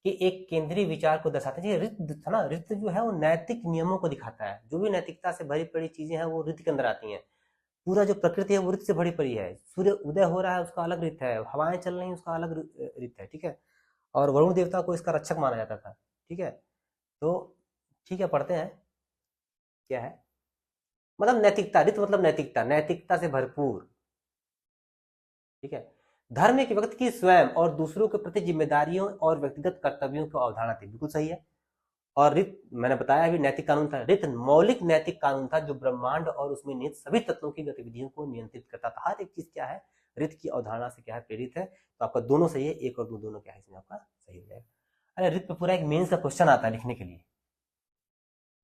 के एक केंद्रीय विचार को दर्शाते हैं। रीत था ना, रीत जो है वो नैतिक नियमों को दिखाता है, जो भी नैतिकता से भरी पड़ी चीजें हैं वो रीत के अंदर आती हैं। पूरा जो प्रकृति है वो रीत से भरी पड़ी है, सूर्य उदय हो रहा है उसका अलग रीत है, हवाएं चल रही हैं उसका अलग रीत है, ठीक है। और वरुण देवता को इसका रक्षक माना जाता था, ठीक है। तो ठीक है, पढ़ते हैं क्या है, मतलब नैतिकता, रीत मतलब नैतिकता, नैतिकता से भरपूर, ठीक है। धर्म एक व्यक्ति की स्वयं और दूसरों के प्रति जिम्मेदारियों और व्यक्तिगत कर्तव्यों की अवधारणा थी, बिल्कुल सही है। और रित, मैंने बताया अभी, नैतिक कानून था। रित मौलिक नैतिक कानून था जो ब्रह्मांड और उसमें निहित सभी तत्वों की गतिविधियों को नियंत्रित करता था। हर एक चीज क्या है, रित की अवधारणा से क्या है, प्रेरित है। तो आपका दोनों सही है, 1 और 2 दोनों क्या है इसमें आपका सही हो जाएगा। अरे रित पे पूरा एक मेंस का क्वेश्चन आता है लिखने के लिए,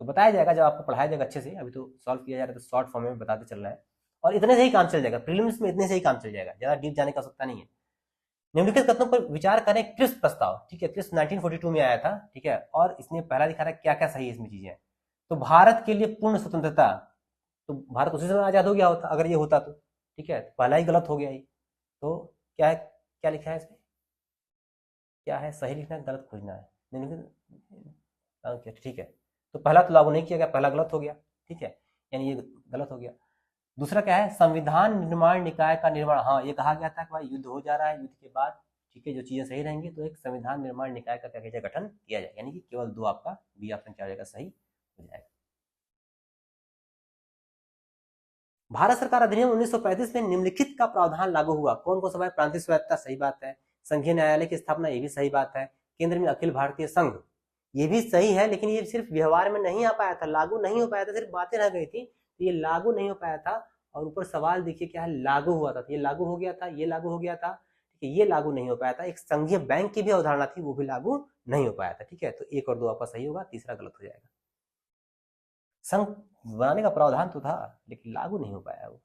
तो बताया जाएगा जब आपको पढ़ाया जाएगा अच्छे से, अभी तो सॉल्व किया जा रहा है तो शॉर्ट फॉर्म में बताते चल रहा है। और इतने से ही काम चल जाएगा, प्रीलिम्स में इतने से ही काम चल जाएगा, ज्यादा डीप जाने की आवश्यकता नहीं है। निम्नलिखित कथनों पर विचार करें। क्रिस्प प्रस्ताव, ठीक है, क्रिस्प 1942 में आया था, ठीक है, और इसने पहला दिखा रहा है क्या क्या सही है इसमें चीजें। तो भारत के लिए पूर्ण स्वतंत्रता, तो भारत उसी समय आजाद हो गया होता अगर ये होता तो, ठीक है, तो पहला ही गलत हो गया ये। तो क्या है, क्या लिखा है इसमें, क्या है सही लिखना है, गलत खोजना है, ठीक है। तो पहला तो लागू नहीं किया गया, पहला गलत हो गया, ठीक है, यानी ये गलत हो गया। दूसरा क्या है, संविधान निर्माण निकाय का निर्माण, हाँ ये कहा गया था कि भाई युद्ध हो जा रहा है, युद्ध के बाद ठीक है जो चीजें सही रहेंगी तो एक संविधान निर्माण निकाय का क्या किया जाए, गठन किया जाए, यानी कि केवल 2 आपका बी ऑप्शन क्या हो जाएगा, सही हो जाएगा। भारत सरकार अधिनियम 1935 में निम्नलिखित का प्रावधान लागू हुआ, कौन कौन सा भाई, प्रांतीय स्वायत्तता, सही बात है। संघीय न्यायालय की स्थापना, ये भी सही बात है। केंद्र में अखिल भारतीय संघ, ये भी सही है, लेकिन ये सिर्फ व्यवहार में नहीं आ पाया था, लागू नहीं हो पाया था, सिर्फ बातें रह गई थी, तो ये लागू नहीं हो पाया था। और ऊपर सवाल देखिए क्या है, लागू हुआ था, तो ये लागू हो गया था, ये लागू हो गया था, ठीक है, ये लागू नहीं हो पाया था। एक संघीय बैंक की भी अवधारणा थी, वो भी लागू नहीं हो पाया था, ठीक है। तो 1 और 2 आपका सही होगा, तीसरा गलत हो जाएगा। संघ बनाने का प्रावधान तो था लेकिन लागू नहीं हो पाया वो।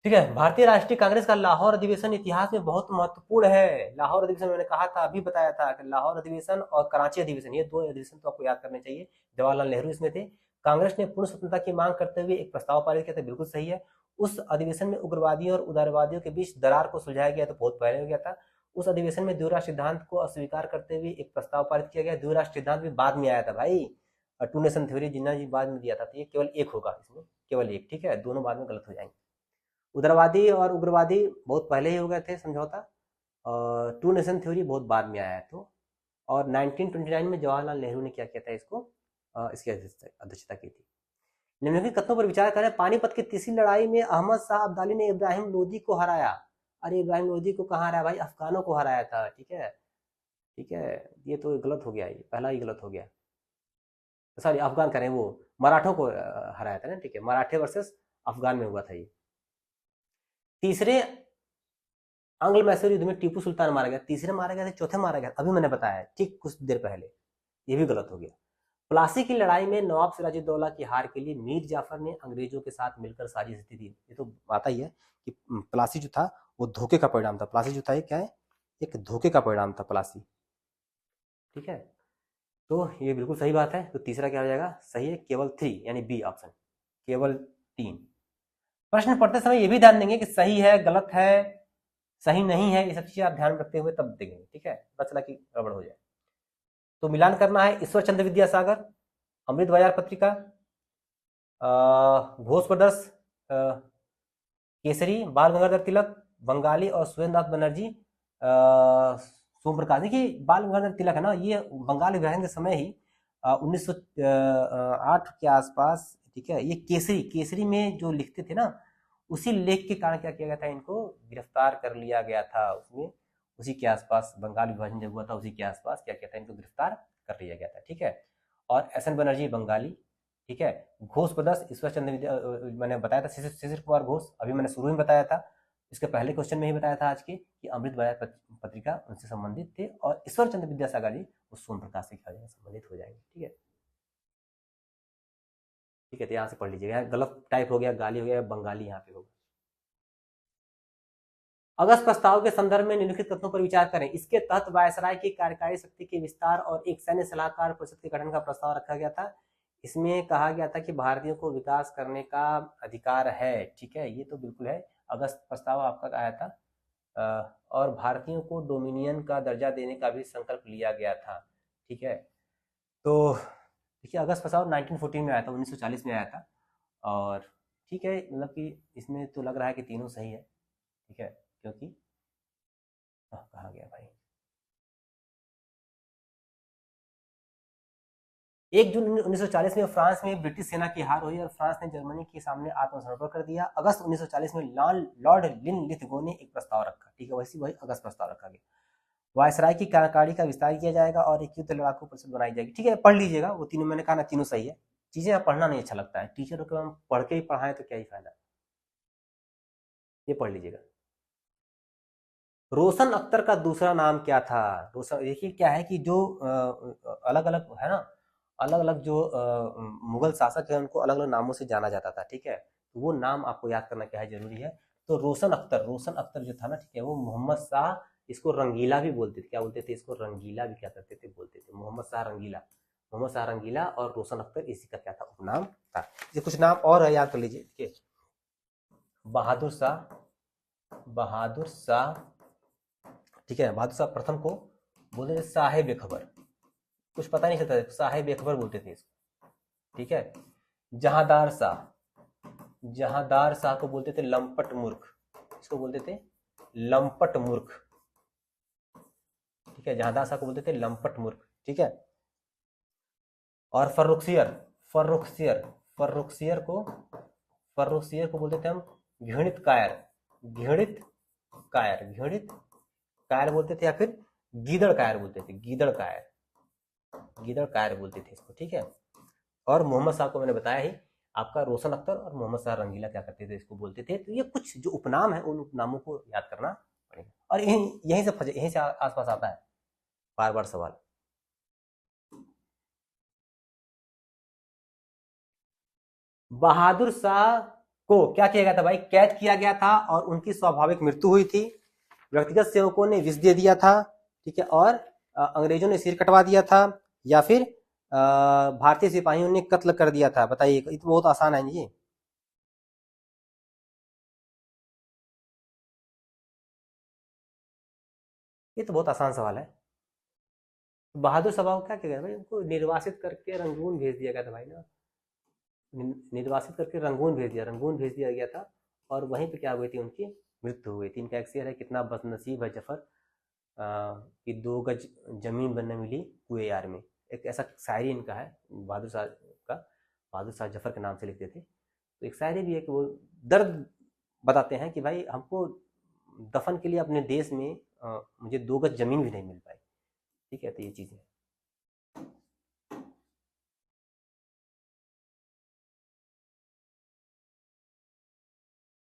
ठीक है। भारतीय राष्ट्रीय कांग्रेस का लाहौर अधिवेशन इतिहास में बहुत महत्वपूर्ण है। लाहौर अधिवेशन मैंने कहा था, अभी बताया था कि लाहौर अधिवेशन और कराची अधिवेशन, ये दो अधिवेशन तो आपको याद करने चाहिए। जवाहरलाल नेहरू इसमें थे। कांग्रेस ने पूर्ण स्वतंत्रता की मांग करते हुए एक प्रस्ताव पारित किया था, बिल्कुल सही है। उस अधिवेशन में उग्रवादियों और उदारवादियों के बीच दरार को सुलझाया गया, तो बहुत पहले हो गया था। उस अधिवेशन में द्विराष्ट्र सिद्धांत को अस्वीकार करते हुए एक प्रस्ताव पारित किया गया। द्विराष्ट्र सिद्धांत भी बाद में आया था भाई, टू नेशन थ्योरी जिन्ना जी बाद में दिया था, तो ये केवल एक होगा इसमें, केवल एक, ठीक है, दोनों बाद में गलत हो जाएंगे। उदारवादी और उग्रवादी बहुत पहले ही हो गए थे समझौता, और टू नेशन थ्योरी बहुत बाद में आया है। तो और 1929 में जवाहरलाल नेहरू ने क्या किया था, इसको इसकी अध्यक्षता की थी। निम्नलिखित कथनों पर विचार करें। पानीपत की तीसरी लड़ाई में अहमद शाह अब्दाली ने इब्राहिम लोदी को हराया। अरे इब्राहिम लोदी को कहाँ हराया भाई, अफगानों को हराया था, ठीक है, ठीक है। ये तो गलत हो गया, ये पहला ही गलत हो गया, सॉरी अफगान करें, वो मराठों को हराया था ना, ठीक है, मराठे वर्सेस अफगान में हुआ था ये। तीसरे आंग्ल मैसूर युद्ध में टीपू सुल्तान मारा गया, तीसरे मारा गया था, चौथे मारा गया, अभी मैंने बताया ठीक कुछ देर पहले, ये भी गलत हो गया। प्लासी की लड़ाई में नवाब सिराजुद्दौला की हार के लिए मीर जाफर ने अंग्रेजों के साथ मिलकर साजिश की थी। ये तो आता ही है कि प्लासी जो था वो धोखे का परिणाम था। प्लासी जो था ये क्या है, एक धोखे का परिणाम था प्लासी, ठीक है। तो ये बिल्कुल सही बात है। तो तीसरा क्या हो जाएगा, सही है, केवल 3 यानी बी ऑप्शन, केवल 3। प्रश्न पढ़ते समय ये भी ध्यान देंगे कि सही है, गलत है, सही नहीं है, ये सब चीजें आप ध्यान रखते हुए तब देखेंगे, ठीक है, पता चला कि गड़बड़ हो जाए। तो मिलान करना है। ईश्वर चंद्र विद्यासागर, अमृत बाजार पत्रिका, घोष ब्रदर्स, केसरी, बाल गंगाधर तिलक, बंगाली और सुरेंद्रनाथ बनर्जी, सोम प्रकाश। देखिए बाल गंगाधर तिलक है ना, ये बंगाल विभाजन के समय ही 1908 के आसपास, ठीक है, ये केसरी, केसरी में जो लिखते थे ना, उसी लेख के कारण क्या किया गया था, इनको गिरफ्तार कर लिया गया था। उसमें उसी के आसपास बंगाल विभाजन जब हुआ था, उसी के आसपास क्या किया था, इनको गिरफ्तार कर लिया गया था, ठीक है। और एस एन बनर्जी बंगाली, ठीक है। घोष ब्रदर्स ईश्वर चंद्र मैंने बताया था, शिशिर कुमार घोष, अभी मैंने शुरू में बताया था, इसके पहले क्वेश्चन में ही बताया था आज के, कि अमृत बाजार पत्रिका उनसे संबंधित थे, और ईश्वर चंद्र विद्यासागर जी वो सोम प्रकाश से क्या संबंधित हो जाएंगे, ठीक है, ठीक है। तो यहाँ से पढ़ लीजिएगा, गलत टाइप हो गया, गाली हो गया, बंगाली यहाँ पे होगा। अगस्त प्रस्ताव के संदर्भ में निम्नलिखित तथ्यों पर विचार करें। इसके तहत वायसराय की कार्यकारी शक्ति के विस्तार और एक सैन्य सलाहकार परिषद के गठन का प्रस्ताव रखा गया था। इसमें कहा गया था कि भारतीयों को विकास करने का अधिकार है, ठीक है, ये तो बिल्कुल है। अगस्त प्रस्ताव आपका आया था, और भारतीयों को डोमिनियन का दर्जा देने का भी संकल्प लिया गया था, ठीक है। तो देखिए अगस्त प्रस्ताव 1914 में आया था, 1940 में आया था, और ठीक है, मतलब कि इसमें तो लग रहा है कि तीनों सही है, ठीक है, क्योंकि कहा गया भाई, 1 जून 1940 में फ्रांस में ब्रिटिश सेना की हार हुई और फ्रांस ने जर्मनी के सामने आत्मसमर्पण कर दिया। अगस्त 1940 में लॉर्ड लिनलिथगो ने एक प्रस्ताव रखा, ठीक है, वही अगस्त प्रस्ताव रखा गया। वायसराय की कार्यकारिणी का विस्तार किया जाएगा और एक युद्ध लड़ाकू परिषद बनाई जाएगी, ठीक है, पढ़ लीजिएगा, वो तीनों मैंने कहा ना, तीनों सही है। चीजें आप पढ़ना नहीं अच्छा लगता है, टीचर को हम पढ़ के ही पढ़ाएं तो क्या ही फायदा, ये पढ़ लीजिएगा। रोशन अख्तर का दूसरा नाम क्या था। रोशन, देखिए क्या है कि जो अलग अलग है ना, अलग अलग जो मुगल शासक है उनको अलग अलग नामों से जाना जाता था, ठीक है, तो वो नाम आपको याद करना क्या है, जरूरी है। तो रोशन अख्तर, रोशन अख्तर जो था ना, ठीक है, वो मोहम्मद शाह, इसको रंगीला भी बोलते थे, क्या बोलते थे इसको, रंगीला भी क्या करते थे, बोलते थे मोहम्मद शाह रंगीला, मोहम्मद शाह रंगीला, और रोशन अख्तर इसी का क्या था, उपनाम था। ये कुछ नाम और है, याद कर लीजिए, ठीक है। बहादुर शाह, बहादुर शाह, ठीक है, बहादुर शाह प्रथम को बोलते थे साहेब खबर, कुछ पता नहीं चलता, साहेब खबर बोलते थे इसको, ठीक है। जहांदार शाह, जहांदार शाह को बोलते थे लंपट मूर्ख, इसको बोलते थे लंपट मूर्ख, ठीक है, जहांदार शाह को बोलते थे लंपट मूर्ख, ठीक है। और फर्रुखसियर, फर्रुखसियर, फर्रुखसियर को, फर्रुखसियर को बोलते थे हम घृणित कायर, घृणित कायर, घृणित कायर बोलते थे, या फिर गीदड़ कायर बोलते थे, गीदड़ कायर, गीदड़ कायर बोलते थे इसको, ठीक है। और मोहम्मद शाह को मैंने बताया ही, आपका रोशन अख्तर और मोहम्मद शाह रंगीला क्या करते थे, इसको बोलते थे। तो ये कुछ जो उपनाम है, उन उपनामों को याद करना पड़ेगा, और यहीं से आसपास आता है बार बार सवाल। बहादुर शाह को क्या किया गया था भाई, कैद किया गया था और उनकी स्वाभाविक मृत्यु हुई थी। व्यक्तिगत सेवकों ने विष दे दिया था, ठीक है, और अंग्रेजों ने सिर कटवा दिया था, या फिर भारतीय सिपाहियों ने कत्ल कर दिया था। बताइए, ये तो बहुत आसान है जी। ये तो बहुत आसान सवाल है। बहादुर सभा को क्या किया गया भाई, उनको निर्वासित करके रंगून भेज दिया गया था भाई ना, निर्वासित करके रंगून भेज दिया गया था, और वहीं पे क्या हुई थी, उनकी मृत्यु हुई थी। इनका एक शेर है, कितना बदनसीब है जफर कि 2 गज जमीन बनने मिली कुएं यार में। एक ऐसा शायरी इनका है, बहादुर शाह का, बहादुर शाह जफर के नाम से लिखते थे। तो एक शायरी भी है कि वो दर्द बताते हैं कि भाई हमको दफन के लिए अपने देश में मुझे 2 गज जमीन भी नहीं मिल पाई। ठीक है, तो ये चीज़ें।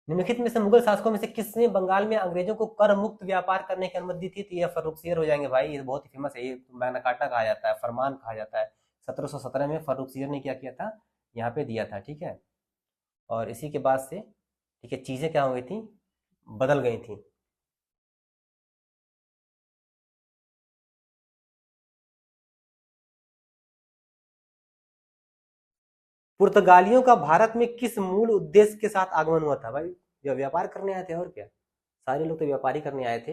निम्नलिखित में से मुगल शासकों में से किसने बंगाल में अंग्रेजों को कर मुक्त व्यापार करने की अनुमति दी थी? तो ये फर्रुखसियर हो जाएंगे भाई, ये बहुत ही फेमस है, ये मैग्ना कार्टा कहा जाता है, फरमान कहा जाता है। 1717 में फर्रुखसियर ने क्या किया था, यहाँ पे दिया था, ठीक है। और इसी के बाद से, ठीक है, चीजें क्या हो गई थी, बदल गई थी। पुर्तगालियों का भारत में किस मूल उद्देश्य के साथ आगमन हुआ था भाई? जो व्यापार करने आए थे, और क्या, सारे लोग तो व्यापारी करने आए थे।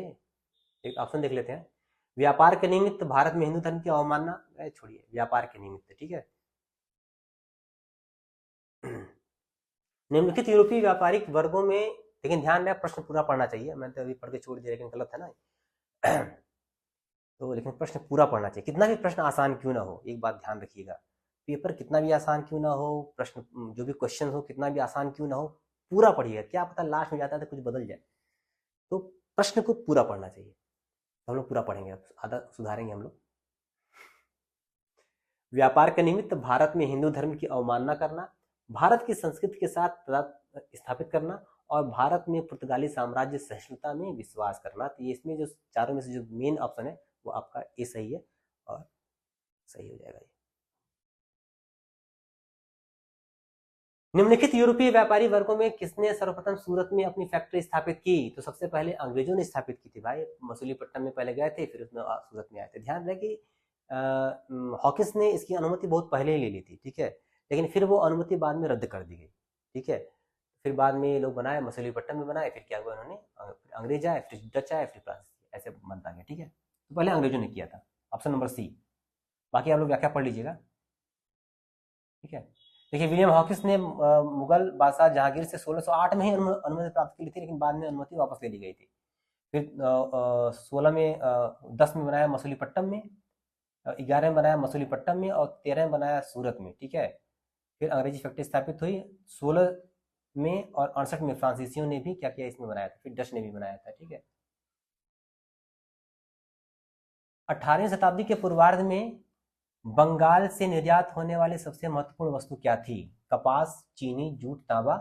एक ऑप्शन देख लेते हैं। व्यापार के निमित्त भारत में हिंदू धर्म की अवमानना, छोड़िए, व्यापार के निमित्त, ठीक है। निम्नलिखित यूरोपीय व्यापारिक वर्गों में, लेकिन ध्यान रहे प्रश्न पूरा पढ़ना चाहिए, मैंने तो अभी पढ़ के छोड़ दिया, लेकिन गलत है ना। तो लेकिन प्रश्न पूरा पढ़ना चाहिए, कितना भी प्रश्न आसान क्यों ना हो, एक बात ध्यान रखिएगा। पेपर कितना भी आसान क्यों ना हो, प्रश्न जो भी क्वेश्चन हो कितना भी आसान क्यों ना हो, पूरा पढ़िएगा, क्या पता लास्ट में जाता है तो कुछ बदल जाए। तो प्रश्न को पूरा पढ़ना चाहिए, तो हम लोग पूरा पढ़ेंगे, आधा सुधारेंगे हम लोग। व्यापार के निमित्त भारत में हिंदू धर्म की अवमानना करना, भारत की संस्कृति के साथ स्थापित करना, और भारत में पुर्तगाली साम्राज्य सहिष्णुता में विश्वास करना। तो ये इसमें जो चारों में से जो मेन ऑप्शन है वो आपका ए सही है, और सही हो जाएगा ये। निम्नलिखित यूरोपीय व्यापारी वर्गों में किसने सर्वप्रथम सूरत में अपनी फैक्ट्री स्थापित की? तो सबसे पहले अंग्रेजों ने स्थापित की थी भाई, मसूलीपट्टनम में पहले गए थे, फिर उसमें सूरत में आए थे। ध्यान रहे कि हॉकिंस ने इसकी अनुमति बहुत पहले ही ले ली थी, ठीक है, लेकिन फिर वो अनुमति बाद में रद्द कर दी गई, ठीक है। फिर बाद में ये लोग बनाए, मसूलीपट्टनम में बनाए, फिर क्या हुआ, उन्होंने अंग्रेज आए, फिर डच आए, फिर फ्रांस, ऐसे बनता गया, ठीक है। तो पहले अंग्रेजों ने किया था, ऑप्शन नंबर सी। बाकी आप लोग व्याख्या पढ़ लीजिएगा, ठीक है। देखिए, विलियम हॉकिंस ने मुगल बादशाह जहांगीर से 1608 में ही अनुमति प्राप्त की थी, लेकिन बाद में अनुमति वापस ले ली गई थी। फिर 16 में 10 में बनाया मसूलीपट्टनम में, 11 में बनाया मसूलीपट्टनम में, और 13 में बनाया सूरत में, ठीक है। फिर अंग्रेजी फैक्ट्री स्थापित हुई 16 में, और 68 में फ्रांसीसियों ने भी क्या किया, इसमें बनाया था, फिर डच ने भी बनाया था, ठीक है। 18वीं शताब्दी के पूर्वार्ध में बंगाल से निर्यात होने वाले सबसे महत्वपूर्ण वस्तु क्या थी? कपास, चीनी, जूट, तांबा।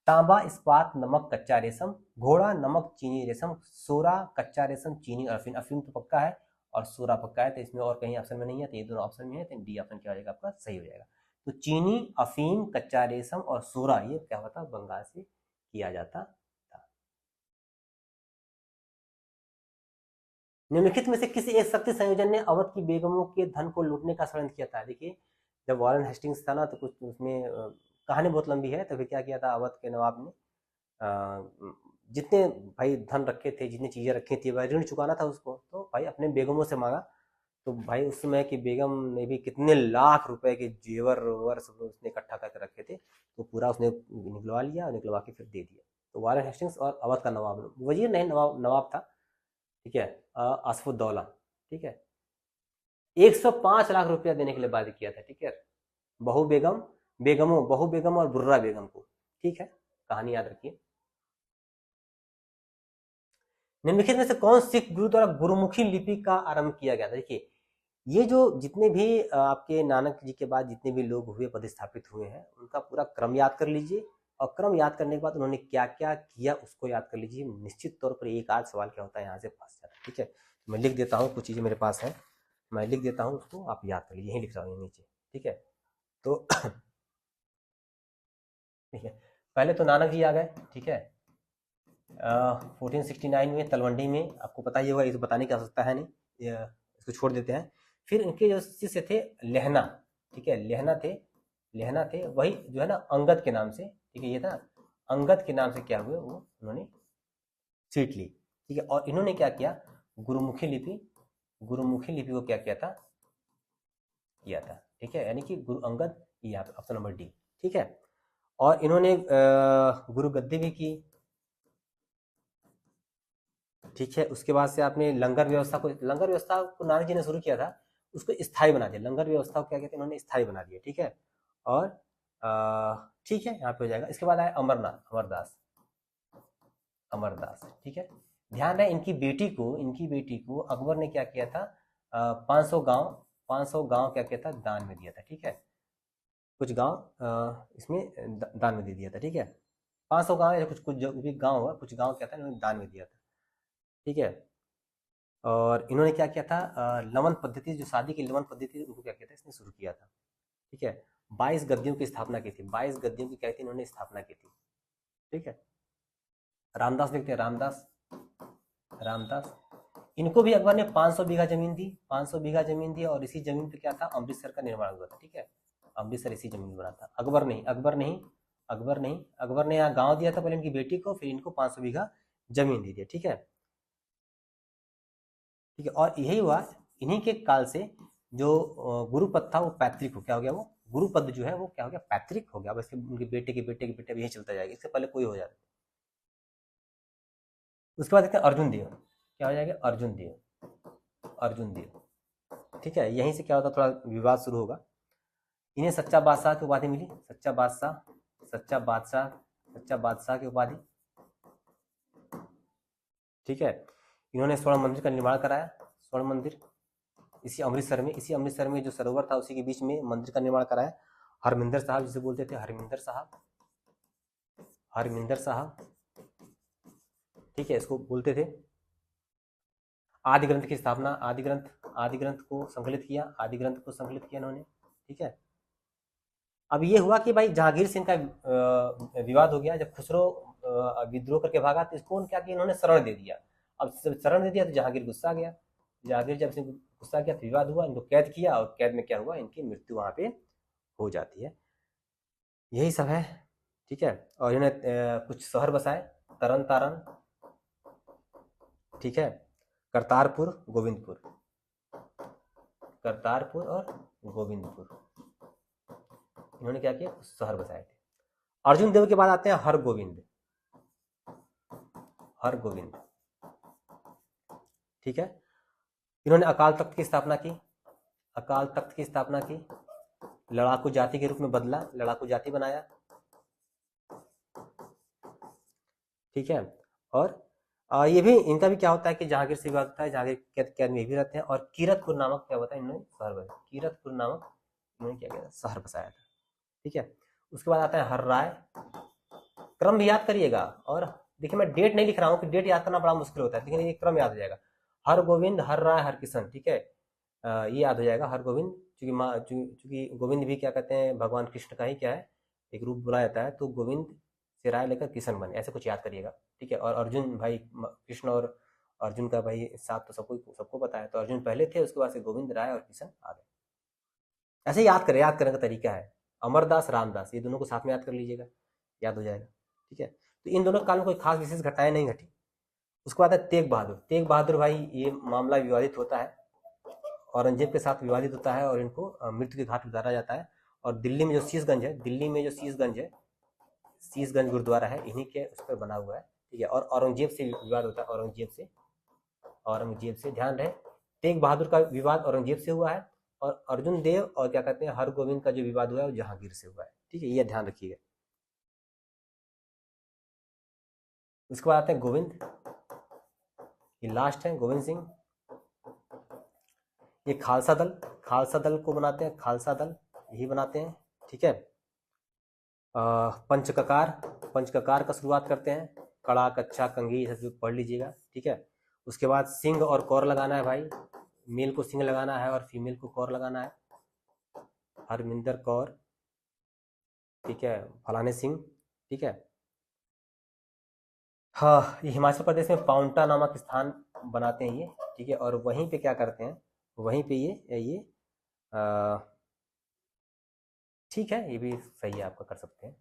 तांबा, इस्पात, नमक, कच्चा रेशम। घोड़ा, नमक, चीनी, रेशम। सोरा, कच्चा रेशम, चीनी और अफीम। अफीम तो पक्का है और सोरा पक्का है, तो इसमें और कहीं ऑप्शन में नहीं है, तो ये दोनों ऑप्शन में है, तो डी ऑप्शन क्या हो जाएगा आपका, सही हो जाएगा। तो चीनी, अफीम, कच्चा रेशम और सोरा, ये क्या होता, बंगाल से किया जाता था। निम्नलिखित में से किसी एक शक्ति संयोजन ने अवध की बेगमों के धन को लूटने का षड्यंत्र किया था? देखिए, जब वॉरेन हेस्टिंग्स था ना, तो कुछ उसमें कहानी बहुत लंबी है, तो फिर क्या किया था अवध के नवाब ने, जितने भाई धन रखे थे, जितनी चीजें रखी थी, वह ऋण चुकाना था उसको, तो भाई अपने बेगमों से मांगा। तो भाई उस समय की बेगम ने भी कितने लाख रुपए के जेवर वेवर सब उसने इकट्ठा करके रखे थे, तो पूरा उसने निकलवा लिया, और निकलवा के फिर दे दिया। तो वॉरेन हेस्टिंग्स और अवध का नवाब, वजीर नहीं, नवाब था, ठीक है, आसफुद्दौला, ठीक है, 105 लाख रुपया देने के लिए वादा किया था, ठीक है, बहू बेगम, बहू बेगम और बुर्रा बेगम को, ठीक है, कहानी याद रखिए। निम्नलिखित में से कौन सिख गुरु द्वारा गुरुमुखी लिपि का आरंभ किया गया था? देखिए, ये जो जितने भी आपके नानक जी के बाद जितने भी लोग हुए, पदस्थापित हुए हैं, उनका पूरा क्रम याद कर लीजिए, और क्रम याद करने के बाद उन्होंने क्या क्या किया उसको याद कर लीजिए। निश्चित तौर पर एक आध सवाल क्या होता है यहाँ से पास जाता है, ठीक है। मैं लिख देता हूँ, कुछ चीजें मेरे पास है, मैं लिख देता हूँ, उसको आप याद कर लीजिए, यहीं लिख रहा हूँ नीचे, ठीक है। तो ठीक है, पहले तो नानक जी आ गए, ठीक है। 1469 में तलवंडी में, आपको पता ही होगा, ये तो बताने की आवश्यकता है नहीं, इसको छोड़ देते हैं। फिर इनके जो शिष्य थे लेहना, ठीक है, लेहना थे वही जो है ना अंगद के नाम से, ठीक है, ये था अंगद के नाम से क्या हुए, वो उन्होंने सीट ली, ठीक है। और इन्होंने क्या किया, गुरुमुखी लिपि को क्या किया था, ठीक है, यानी कि गुरु अंगद, ये ऑप्शन नंबर डी, ठीक है। और इन्होंने गुरु गद्दी भी की, ठीक है। उसके बाद से आपने लंगर व्यवस्था को नानक जी ने शुरू किया था, उसको स्थायी बना दिया, लंगर व्यवस्था को क्या कहते हैं, इन्होंने स्थायी बना दिया, ठीक है। और ठीक है, यहाँ पे हो जाएगा। इसके बाद आया अमरदास, ठीक है। ध्यान रहे इनकी बेटी को अकबर ने क्या किया था, 500 गांव क्या किया था, दान में दिया था, ठीक है। कुछ गांव इसमें दान में दे दिया था, ठीक है। 500 गांव या कुछ जो भी गांव हुआ, कुछ गांव क्या था, इन्होंने दान में दिया था, ठीक है। और इन्होंने क्या किया था, लवन पद्धति, जो शादी की लवन पद्धति थी, उनको क्या किया था, इसने शुरू किया था, ठीक है। 22 गद्दियों की स्थापना की थी, 22 गद्दियों की क्या थी, इन्होंने स्थापना की थी, ठीक है। रामदास देखते हैं, रामदास इनको भी अकबर ने 500 बीघा जमीन दी, 500 बीघा जमीन दी, और इसी जमीन पे क्या था, अमृतसर का निर्माण हुआ था, ठीक है। अमृतसर इसी जमीन में बना था। अकबर ने यहाँ गांव दिया था पहले इनकी बेटी को, फिर इनको 500 बीघा जमीन दे दिया, ठीक है, ठीक है। और यही हुआ, इन्हीं के काल से जो गुरुपद था वो पैतृक हो, क्या हो गया, वो गुरुपद जो है वो क्या हो गया, पैतृक हो गया। अब इसके उनके बेटे के बेटे के बेटे यही चलता जाएगा, इससे पहले कोई हो जाता। उसके बाद देखते हैं अर्जुन देव, क्या हो जाएगा, अर्जुन देव, ठीक है। यहीं से क्या होता, थोड़ा विवाद शुरू होगा। इन्हें सच्चा बादशाह की उपाधि मिली, सच्चा बादशाह की उपाधि, ठीक है। इन्होंने स्वर्ण मंदिर का निर्माण कराया, स्वर्ण मंदिर इसी अमृतसर में जो सरोवर था उसी के बीच में मंदिर का निर्माण कराया। हरमिंदर साहब जिसे बोलते थे, हरमिंदर साहब, ठीक है, इसको बोलते थे। आदि ग्रंथ की स्थापना, आदि ग्रंथ को संकलित किया इन्होंने, ठीक है। अब ये हुआ कि भाई जहांगीर सिंह का विवाद हो गया, जब खुसरो विद्रोह करके भागा तो इसको क्या किया, इन्होंने शरण दे दिया। अब शरण दे दिया तो जहांगीर गुस्सा गया, जब से गुस्सा किया तो विवाद हुआ, इनको कैद किया, और कैद में क्या हुआ, इनकी मृत्यु वहां पे हो जाती है। यही सब है, ठीक है। और इन्होंने कुछ शहर बसाए, तरन तारन, ठीक है, करतारपुर और गोविंदपुर, इन्होंने क्या किया, शहर बसाए थे। अर्जुन देव के बाद आते हैं हरगोविंद, ठीक है। इन्होंने अकाल तख्त की स्थापना की, लड़ाकू जाति के रूप में बदला, लड़ाकू जाति बनाया, ठीक है। और ये भी इनका भी क्या होता है कि जहांगीर से विवाद होता है, जहांगीर कैद में भी रहते हैं। और कीरतपुर नामक क्या होता है, इन्होंने शहर बसाया, इन्होंने क्या किया, शहर बसाया था, ठीक है। उसके बाद आता है हर राय, क्रम भी याद करिएगा। और देखिए मैं डेट नहीं लिख रहा हूँ कि डेट याद करना बड़ा मुश्किल होता है, लेकिन ये क्रम याद हो जाएगा। हर गोविंद, हर राय, हर किशन, ठीक है, ये याद हो जाएगा। हर गोविंद, चूंकि गोविंद भी क्या कहते हैं, भगवान कृष्ण का ही क्या है, एक रूप बुलाया जाता है, तो गोविंद से राय लेकर किशन बने, ऐसे कुछ याद करिएगा, ठीक है। और अर्जुन भाई, कृष्ण और अर्जुन का भाई साथ तो सबको पता है, तो अर्जुन पहले थे, उसके बाद से गोविंद, राय और किशन आ गए। ऐसे याद करने का तरीका है। अमरदास, रामदास, ये दोनों को साथ में याद कर लीजिएगा, याद हो जाएगा, ठीक है। तो इन दोनों काल में कोई खास विशेष घटनाएं नहीं घटी। उसके बाद है तेग बहादुर भाई, ये मामला विवादित होता है, औरंगजेब के साथ विवादित होता है, और इनको मृत्यु के घाट उतारा जाता है। और दिल्ली में जो शीशगंज गुरुद्वारा है, इन्हीं के उस पर बना हुआ है, ठीक है। और औरंगजेब से विवाद होता है, औरंगजेब से ध्यान रहे, तेग बहादुर का विवाद औरंगजेब से हुआ है, और अर्जुन देव और क्या कहते हैं, हरगोविंद का जो विवाद हुआ है वो जहांगीर से हुआ है, ठीक है, ये ध्यान रखिएगा। उसके बाद आते हैं गोविंद, ये लास्ट है गोविंद सिंह। ये खालसा दल को बनाते हैं, यही बनाते हैं, ठीक है। पंचककार का शुरुआत करते हैं, कड़ा, कच्छा, कंघी, ये सब पढ़ लीजिएगा, ठीक है। उसके बाद सिंह और कौर लगाना है भाई, मेल को सिंह लगाना है और फीमेल को कौर लगाना है। हरमिंदर कौर, ठीक है, फलाने सिंह, ठीक है। हाँ, ये हिमाचल प्रदेश में पाउंटा नामक स्थान बनाते हैं ये, ठीक है। और वहीं पे क्या करते हैं, वहीं पे ये ठीक है, ये भी सही है, आपका कर सकते हैं,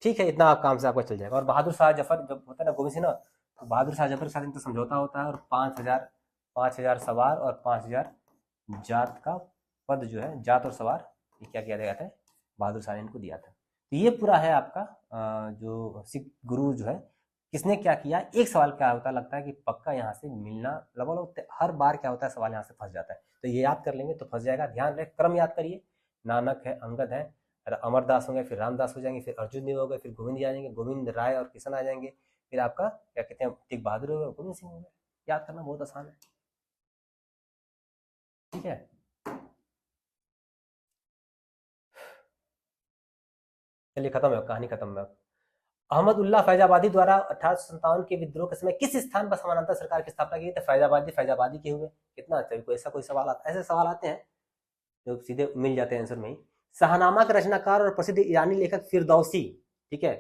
ठीक है। इतना आप काम से आपका चल जाएगा। और बहादुर शाह जफर जब होता है ना गोविंद सिंह ना, तो बहादुर शाह जफर के साथ इनका समझौता होता है और 5,000 सवार और 5,000 जात का पद जो है, जात और सवार, ये क्या किया जाता है, बहादुर शाह ने इनको दिया था। तो ये पूरा है आपका जो सिख गुरु जो है किसने क्या किया। एक सवाल क्या होता है, लगता है कि पक्का यहाँ से मिलना लगभग हर बार क्या होता है, सवाल यहाँ से फंस जाता है, तो ये याद कर लेंगे तो फंस जाएगा। ध्यान रहे, क्रम याद करिए, नानक है, अंगद है, अमरदास होंगे, फिर रामदास हो जाएंगे, फिर अर्जुन देव हो गए, फिर गोविंद आ जाएंगे, गोविंद राय और किशन आ जाएंगे, फिर आपका क्या कहते हैं तेग बहादुर हो गए, गोविंद सिंह हो गए। याद करना बहुत आसान है, ठीक है। चलिए खत्म है, कहानी खत्म है। अहमद उल्लाह फैजाबादी द्वारा 1857 के विद्रोह के समय किस स्थान पर समानांतर सरकार की स्थापना की? तो फैजाबादी के हुए। कितना अच्छा, कोई ऐसा कोई सवाल आता, ऐसे सवाल आते हैं जो सीधे मिल जाते हैं आंसर में ही। शाहनामा के रचनाकार और प्रसिद्ध ईरानी लेखक फिरदौसी, ठीक है,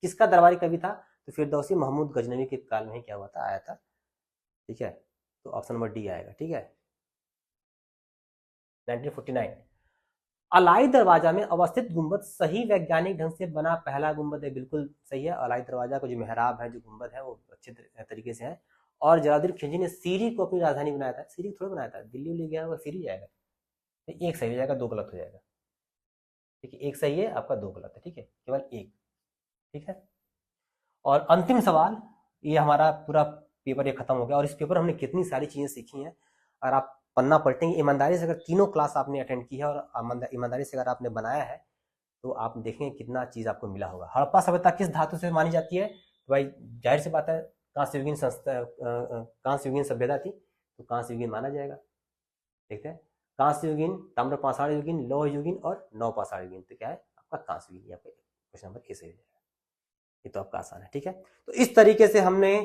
किसका दरबारी कवि था? तो फिरदौसी महमूद गजनवी के काल में ही क्या हुआ था, आया था, ठीक है। तो ऑप्शन नंबर डी आएगा, ठीक है। 1949। अलाई दरवाजा में अवस्थित गुंबद सही वैज्ञानिक ढंग से बना पहला गुंबद है, बिल्कुल सही है। अलाई दरवाजा का जो मेहराब है, जो गुंबद है, वो अच्छे तरीके से है। और जलालुद्दीन खिलजी ने सीरी को अपनी राजधानी बनाया था, सीरी थोड़ा बनाया था, दिल्ली ले गया, वो सीरी जाएगा। तो एक सही हो जाएगा, दो गलत हो जाएगा, ठीक है। एक सही है आपका, दो गलत है, ठीक है, केवल एक, ठीक है। और अंतिम सवाल, ये हमारा पूरा पेपर ये खत्म हो गया। और इस पेपर हमने कितनी सारी चीजें सीखी हैं, और आप पन्ना पलटेंगे ईमानदारी से, अगर तीनों क्लास आपने अटेंड की है और ईमानदारी से अगर आपने बनाया है, तो आप देखेंगे कितना चीज आपको मिला होगा। हड़प्पा सभ्यता किस धातु से मानी जाती है? तो भाई जाहिर सी बात है, कांस्य युगीन सभ्यता थी, तो कांस्य युगीन माना जाएगा। देखते हैं, कांस्य युगीन, ताम्र पाषाण युगीन, लौह युगीन और नव पाषाण युगीन। तो क्या है आपका कांस्य युगीन, यहाँ पे क्वेश्चन नंबर ए से हो जाएगा। ये तो आपका आसान है, ठीक है। तो इस तरीके से हमने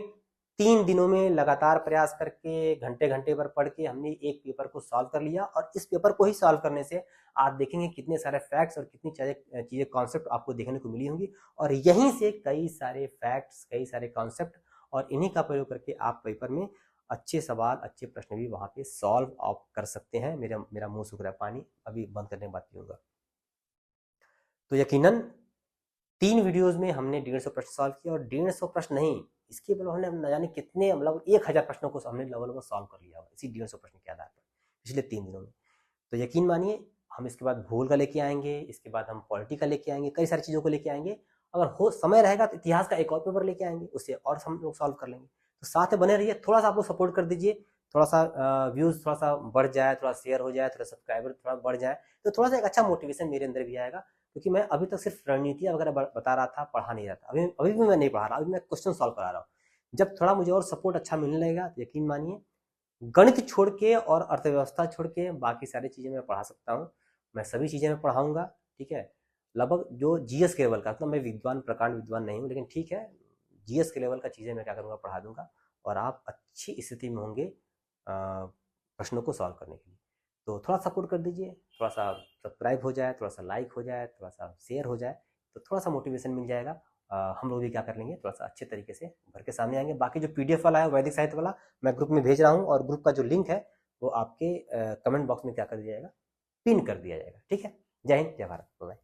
3 दिनों में लगातार प्रयास करके, घंटे घंटे पर पढ़ के हमने एक पेपर को सॉल्व कर लिया। और इस पेपर को ही सॉल्व करने से आप देखेंगे कितने सारे फैक्ट्स और कितनी चीजें कॉन्सेप्ट आपको देखने को मिली होंगी। और यहीं से कई सारे फैक्ट्स, कई सारे कॉन्सेप्ट, और इन्हीं का प्रयोग करके आप पेपर में अच्छे सवाल, अच्छे प्रश्न भी वहां पे सॉल्व आप कर सकते हैं। मेरा मुंह सूख रहा है, पानी अभी बंद करने के बाद पीऊंगा। तो यकीनन 3 वीडियोस में हमने 150 प्रश्न सॉल्व किया, और 150 प्रश्न नहीं, इसके बल हमने न जाने कितने, मतलब 1000 प्रश्नों को हमने लगभग सॉल्व कर लिया इसी 150 प्रश्न के आधार पर पिछले 3 दिनों में। तो यकीन मानिए, हम इसके बाद भूगोल का लेके आएंगे, इसके बाद हम पॉलिटी का लेके आएंगे, कई सारी चीज़ों को लेके आएंगे। अगर हो समय रहेगा तो इतिहास का एक और पेपर लेके आएंगे, उससे और हम लोग सॉल्व कर लेंगे। तो साथ में बने रहिए, थोड़ा सा आप लोग सपोर्ट कर दीजिए, थोड़ा सा व्यूज़ थोड़ा सा बढ़ जाए, थोड़ा शेयर हो जाए, थोड़ा सब्सक्राइबर थोड़ा बढ़ जाए, तो थोड़ा सा एक अच्छा मोटिवेशन मेरे अंदर भी आएगा। क्योंकि मैं अभी तक सिर्फ रणनीतियाँ वगैरह बता रहा था, पढ़ा नहीं रहा था। अभी भी मैं नहीं पढ़ा रहा, अभी मैं क्वेश्चन सॉल्व करा रहा हूँ। जब थोड़ा मुझे और सपोर्ट अच्छा मिलने लगेगा, तो यकीन मानिए गणित छोड़ के और अर्थव्यवस्था छोड़ के बाकी सारी चीज़ें मैं पढ़ा सकता हूँ। मैं सभी चीज़ें मैं पढ़ाऊँगा, ठीक है। लगभग जो जीएस के लेवल का, मतलब मैं विद्वान, प्रकांड विद्वान नहीं हूँ, लेकिन ठीक है, जीएस के लेवल का चीज़ें मैं क्या करूँगा, पढ़ा दूंगा। और आप अच्छी स्थिति में होंगे प्रश्नों को सॉल्व करने के लिए। तो थोड़ा सपोर्ट कर दीजिए, थोड़ा सा सब्सक्राइब हो जाए, थोड़ा सा लाइक हो जाए, थोड़ा सा शेयर हो जाए, तो थोड़ा सा मोटिवेशन मिल जाएगा। हम लोग भी क्या कर लेंगे, थोड़ा सा अच्छे तरीके से भर के सामने आएंगे। बाकी जो पीडीएफ वाला है, वैदिक साहित्य वाला, मैं ग्रुप में भेज रहा हूँ, और ग्रुप का जो लिंक है वो आपके कमेंट बॉक्स में क्या कर दिया जाएगा, पिन कर दिया जाएगा, ठीक है। जय हिंद, जय भारत, बाय।